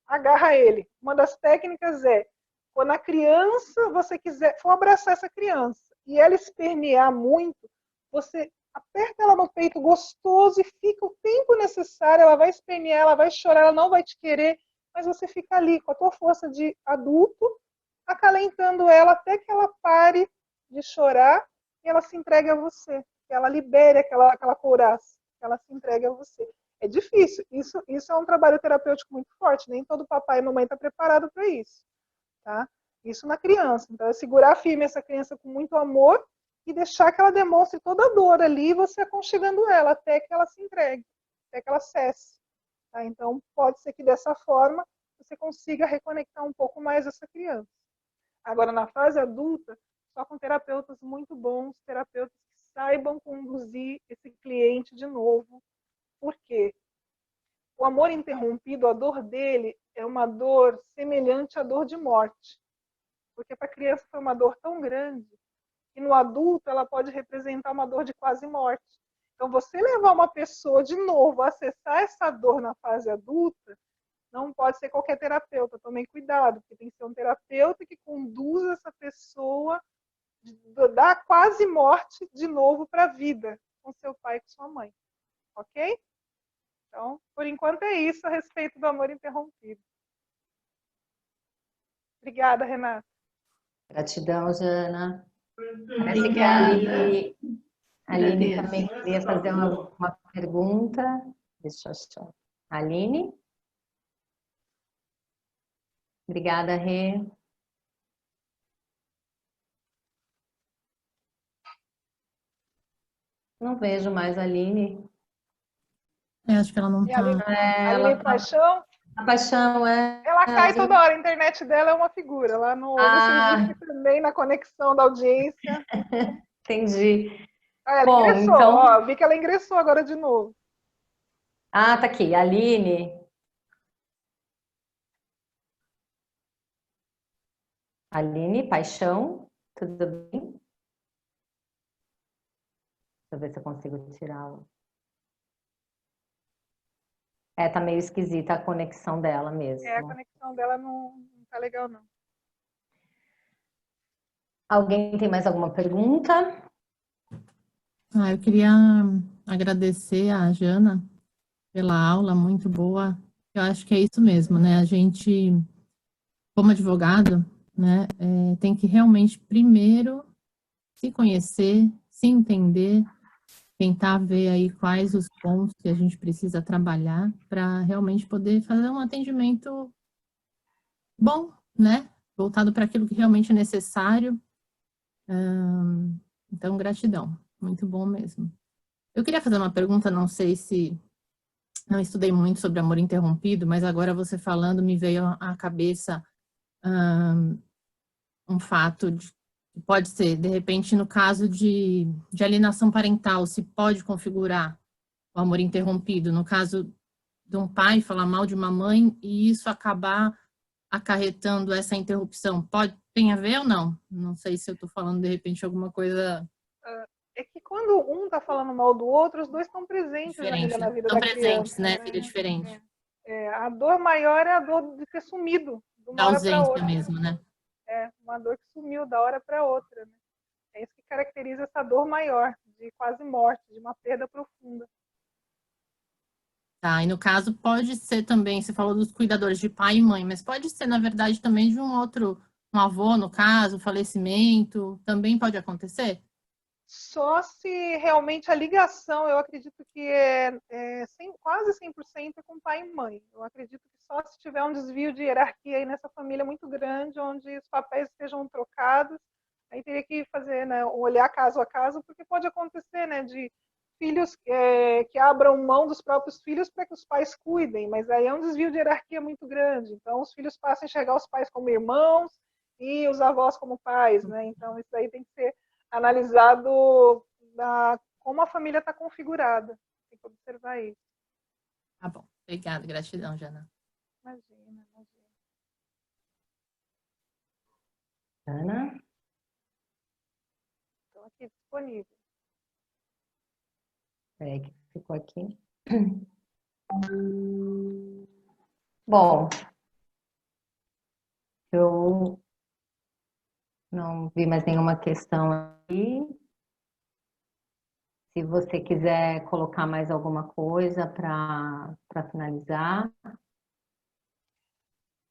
Agarra ele. Uma das técnicas é, quando a criança, você for abraçar essa criança, e ela espernear muito, você aperta ela no peito gostoso e fica o tempo necessário, ela vai espernear, ela vai chorar, ela não vai te querer, mas você fica ali com a tua força de adulto, acalentando ela até que ela pare de chorar e ela se entregue a você, que ela libere aquela couraça, que ela se entregue a você. É difícil, isso é um trabalho terapêutico muito forte, nem todo papai e mamãe está preparado para isso. Tá? Isso na criança. Então, é segurar firme essa criança com muito amor e deixar que ela demonstre toda a dor ali, você aconchegando ela até que ela se entregue, até que ela cesse. Tá? Então, pode ser que dessa forma você consiga reconectar um pouco mais essa criança. Agora, na fase adulta, só com terapeutas muito bons, terapeutas que saibam conduzir esse cliente de novo. Por quê? O amor interrompido, a dor dele é uma dor semelhante à dor de morte. porque para a criança foi uma dor tão grande, e no adulto ela pode representar uma dor de quase morte. Então, você levar uma pessoa de novo a acessar essa dor na fase adulta, não pode ser qualquer terapeuta, tomem cuidado, porque tem que ser um terapeuta que conduza essa pessoa da quase morte de novo para a vida, com seu pai e com sua mãe. Ok? Então, por enquanto é isso a respeito do amor interrompido. Obrigada, Renata.
Gratidão, Jana. Parece que
Obrigada.
a Aline também queria fazer uma pergunta. Deixa eu achar. Aline? Obrigada, Rê. Não vejo mais a Aline.
Acho que ela não
E Aline,
está.
Aline Paixão?
A paixão é...
Ela cai toda hora, a internet dela é uma figura. Lá no Facebook também, na conexão da audiência.
Entendi.
Ela
Bom,
ingressou,
então...
ó, vi que ela ingressou agora de novo.
Ah, tá aqui, Aline. Aline Paixão, tudo bem? Deixa eu ver se eu consigo tirá-la. Tá meio esquisita a conexão dela mesmo.
A conexão dela não tá legal, não.
Alguém tem mais alguma pergunta?
Eu queria agradecer a Jana pela aula, muito boa. Eu acho que é isso mesmo, né? A gente, como advogado, né, tem que realmente primeiro se conhecer, se entender, tentar ver aí quais os pontos que a gente precisa trabalhar para realmente poder fazer um atendimento bom, né? Voltado para aquilo que realmente é necessário. Então, gratidão. Muito bom mesmo. Eu queria fazer uma pergunta, não sei se... Não estudei muito sobre amor interrompido, mas agora você falando me veio à cabeça um fato de pode ser, de repente, no caso de alienação parental, se pode configurar o amor interrompido, no caso de um pai falar mal de uma mãe e isso acabar acarretando essa interrupção. Tem a ver ou não? Não sei se eu estou falando, de repente, alguma coisa...
É que quando um tá falando mal do outro, os dois estão presentes ainda na vida da criança.
Estão presentes, né? Seria diferente.
A dor maior é a dor de ter sumido, de uma hora para outra.
Da ausência mesmo, né?
Uma dor que sumiu da hora para outra. Né? É isso que caracteriza essa dor maior, de quase morte, de uma perda profunda.
Tá, e no caso pode ser também, você falou dos cuidadores de pai e mãe, mas pode ser, na verdade, também de um avô, no caso, falecimento, também pode acontecer?
Só se realmente a ligação, eu acredito que quase 100% é com pai e mãe. Eu acredito que só se tiver um desvio de hierarquia aí nessa família muito grande, onde os papéis estejam trocados, aí teria que fazer, né, olhar caso a caso, porque pode acontecer, né, de filhos que abram mão dos próprios filhos para que os pais cuidem, mas aí é um desvio de hierarquia muito grande. Então, os filhos passam a enxergar os pais como irmãos e os avós como pais, né? Então, isso aí tem que ser analisado como a família está configurada. Tem que observar isso.
Tá bom. Obrigada. Gratidão, Jana.
Imagina.
Ana?
Estou aqui disponível.
Peraí, que ficou aqui. Bom, eu não vi mais nenhuma questão aí. Se você quiser colocar mais alguma coisa para finalizar.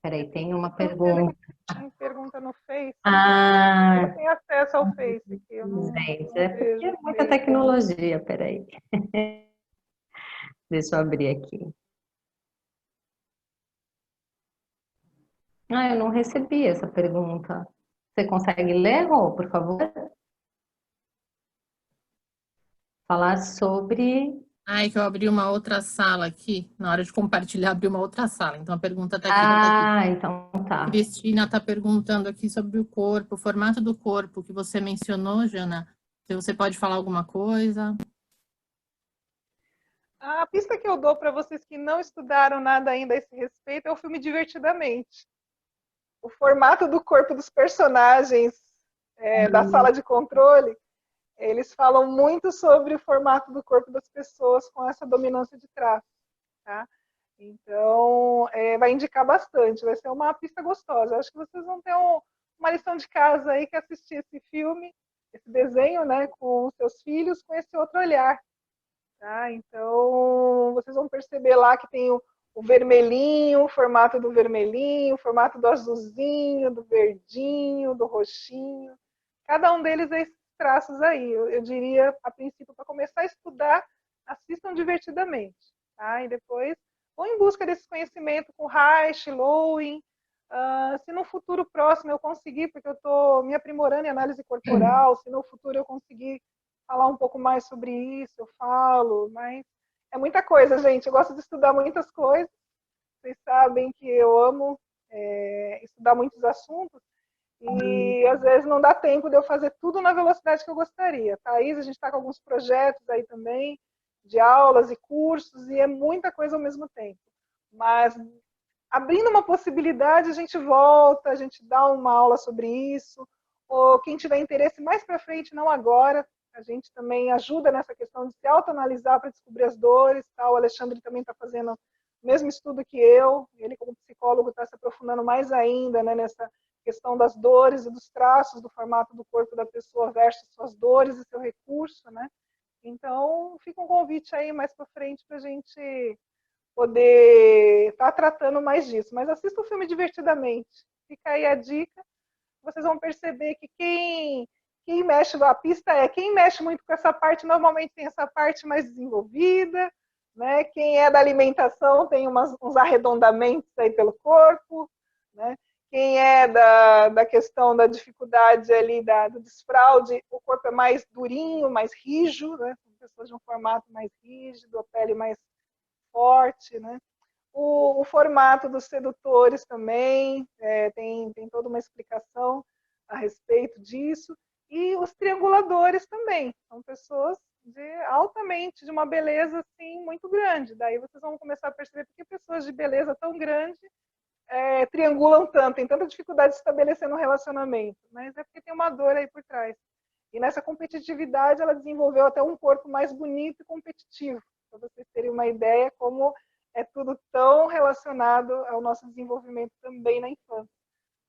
Peraí, tem uma pergunta.
Tem pergunta no Face.
Ah,
eu tenho acesso ao Face aqui. Eu não,
gente,
não
é porque
vejo
é muita tecnologia, peraí. Deixa eu abrir aqui. Eu não recebi essa pergunta. Você consegue ler, Rô, por favor? Falar sobre...
Que eu abri uma outra sala aqui. Na hora de compartilhar, abri uma outra sala. Então, a pergunta está aqui.
Então tá.
Cristina está perguntando aqui sobre o corpo, o formato do corpo que você mencionou, Jana. Se você pode falar alguma coisa.
A pista que eu dou para vocês que não estudaram nada ainda a esse respeito é o filme Divertidamente. o formato do corpo dos personagens da sala de controle, eles falam muito sobre o formato do corpo das pessoas com essa dominância de traço, tá? Então, vai indicar bastante, vai ser uma pista gostosa. Acho que vocês vão ter uma lição de casa aí, que assistir esse filme, esse desenho, né, com os seus filhos, com esse outro olhar, tá? Então, vocês vão perceber lá que tem o vermelhinho, o formato do vermelhinho, o formato do azulzinho, do verdinho, do roxinho. Cada um deles é esses traços aí. Eu diria, a princípio, para começar a estudar, assistam divertidamente, tá? E depois vão em busca desse conhecimento com Reich, Lowen. Se no futuro próximo eu conseguir, porque eu estou me aprimorando em análise corporal, se no futuro eu conseguir falar um pouco mais sobre isso, eu falo, mas é muita coisa, gente. Eu gosto de estudar muitas coisas. Vocês sabem que eu amo estudar muitos assuntos e às vezes não dá tempo de eu fazer tudo na velocidade que eu gostaria. Thaís, a gente está com alguns projetos aí também, de aulas e cursos, e é muita coisa ao mesmo tempo. Mas abrindo uma possibilidade, a gente volta, a gente dá uma aula sobre isso, ou quem tiver interesse mais para frente, não agora, a gente também ajuda nessa questão de se autoanalisar para descobrir as dores. Tá? O Alexandre também está fazendo o mesmo estudo que eu, ele como psicólogo está se aprofundando mais ainda, né, nessa questão das dores e dos traços do formato do corpo da pessoa versus suas dores e seu recurso, né? Então, fica um convite aí mais para frente para a gente poder estar tratando mais disso. Mas assista o filme divertidamente. Fica aí a dica. Vocês vão perceber que quem mexe, a pista quem mexe muito com essa parte, normalmente tem essa parte mais desenvolvida, né? Quem é da alimentação tem uns arredondamentos aí pelo corpo, né? Quem é da questão da dificuldade ali, do desfraude, o corpo é mais durinho, mais rijo, né? Pessoas de um formato mais rígido, a pele mais forte, né? O formato dos sedutores também, tem toda uma explicação a respeito disso. E os trianguladores também, são pessoas altamente, de uma beleza assim, muito grande. Daí vocês vão começar a perceber porque pessoas de beleza tão grande triangulam tanto, tem tanta dificuldade de estabelecer um relacionamento, mas é porque tem uma dor aí por trás. E nessa competitividade ela desenvolveu até um corpo mais bonito e competitivo, para vocês terem uma ideia como é tudo tão relacionado ao nosso desenvolvimento também na infância.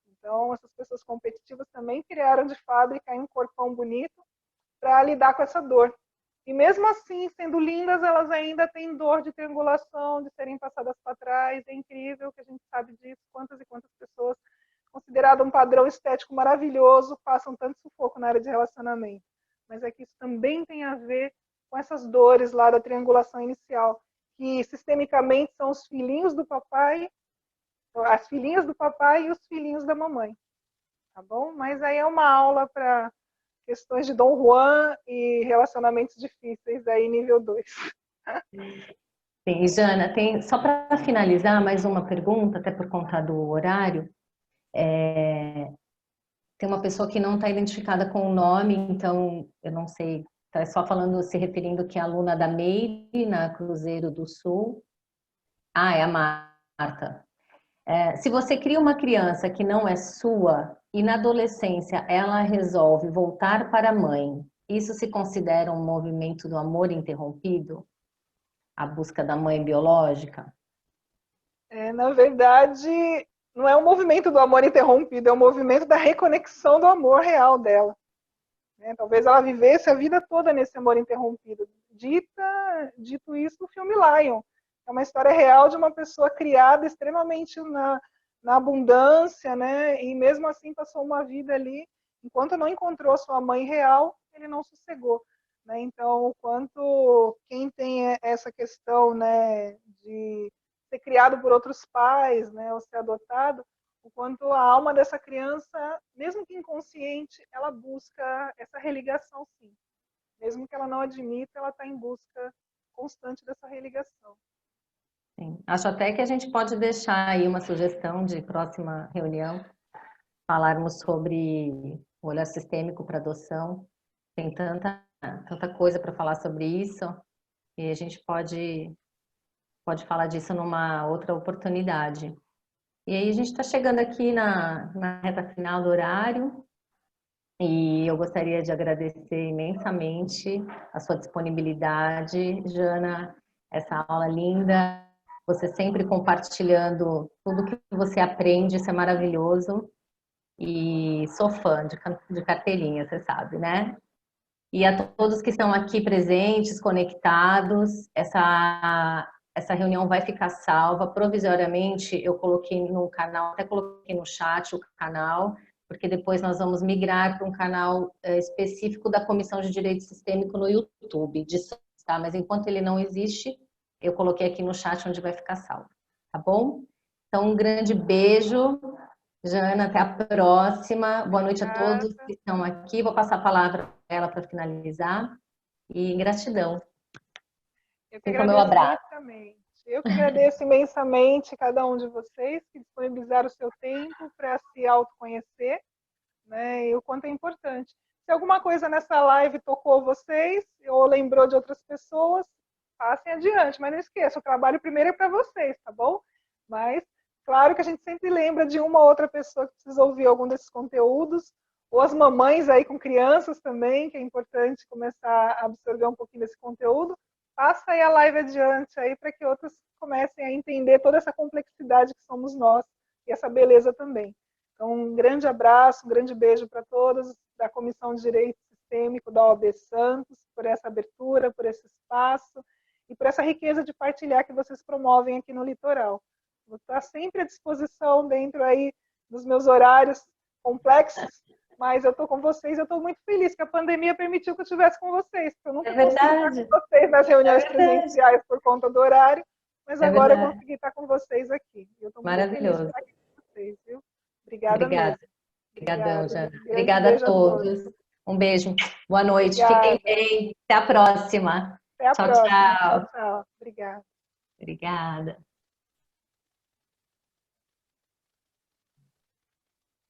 Então, essas pessoas competitivas também criaram de fábrica um corpão bonito para lidar com essa dor. E mesmo assim, sendo lindas, elas ainda têm dor de triangulação, de serem passadas para trás. É incrível que a gente sabe disso. Quantas e quantas pessoas, considerado um padrão estético maravilhoso, passam tanto sufoco na área de relacionamento. Mas é que isso também tem a ver com essas dores lá da triangulação inicial, que sistemicamente são os filhinhos do papai, as filhinhas do papai e os filhinhos da mamãe. Tá bom? Mas aí é uma aula para questões de Dom Juan e relacionamentos difíceis aí, nível 2.
Sim, Jana, só para finalizar, mais uma pergunta, até por conta do horário. Tem uma pessoa que não está identificada com o nome, então eu não sei, está só falando, se referindo que é aluna da Meire, na Cruzeiro do Sul. É a Marta. Se você cria uma criança que não é sua e na adolescência ela resolve voltar para a mãe, isso se considera um movimento do amor interrompido? A busca da mãe biológica?
Na verdade, não é um movimento do amor interrompido, é um movimento da reconexão do amor real dela. Talvez ela vivesse a vida toda nesse amor interrompido. Dito isso, o filme Lion. É uma história real de uma pessoa criada extremamente na abundância, né? E mesmo assim passou uma vida ali, enquanto não encontrou sua mãe real, ele não sossegou. Né? Então, o quanto quem tem essa questão, né, de ser criado por outros pais, né, ou ser adotado, o quanto a alma dessa criança, mesmo que inconsciente, ela busca essa religação, sim. Mesmo que ela não admita, ela está em busca constante dessa religação.
Sim. Acho até que a gente pode deixar aí uma sugestão de próxima reunião, falarmos sobre o olhar sistêmico para adoção. Tem tanta coisa para falar sobre isso, e a gente pode falar disso numa outra oportunidade. E aí a gente está chegando aqui na reta final do horário e eu gostaria de agradecer imensamente a sua disponibilidade, Jana, essa aula linda, você sempre compartilhando tudo que você aprende, isso é maravilhoso. E sou fã de carteirinha, você sabe, né? E a todos que estão aqui presentes, conectados, essa reunião vai ficar salva. Provisoriamente, eu coloquei no canal, até coloquei no chat o canal, porque depois nós vamos migrar para um canal específico da Comissão de Direito Sistêmico no YouTube, tá? Mas enquanto ele não existe, eu coloquei aqui no chat onde vai ficar salvo, tá bom? Então, um grande beijo. Jana, até a próxima. Boa noite a todos que estão aqui. Vou passar a palavra para ela para finalizar. E gratidão.
Eu que agradeço imensamente. Eu que agradeço imensamente cada um de vocês que disponibilizaram o seu tempo para se autoconhecer, né? E o quanto é importante. Se alguma coisa nessa live tocou vocês ou lembrou de outras pessoas, passem adiante. Mas não esqueça, o trabalho primeiro é para vocês, tá bom? Mas claro que a gente sempre lembra de uma ou outra pessoa que precisa ouvir algum desses conteúdos, ou as mamães aí com crianças também, que é importante começar a absorver um pouquinho desse conteúdo. Passa aí a live adiante aí para que outros comecem a entender toda essa complexidade que somos nós e essa beleza também. Então, um grande abraço, um grande beijo para todos da Comissão de Direito Sistêmico da OAB Santos, por essa abertura, por esse espaço e por essa riqueza de partilhar que vocês promovem aqui no Litoral. Vou estar sempre à disposição dentro aí dos meus horários complexos, mas eu estou com vocês, eu estou muito feliz que a pandemia permitiu que eu estivesse com vocês, porque eu nunca consegui estar com vocês nas reuniões presenciais por conta do horário, mas agora eu consegui estar com vocês aqui. Eu estou muito feliz de estar aqui com vocês, viu? Obrigada mesmo.
Obrigadão, Jana. Obrigada a todos. Um beijo. Boa noite.
Obrigada.
Fiquem bem. Até a próxima.
Até a
tchau,
próxima.
Tchau.
Tchau. Obrigada.
Obrigada.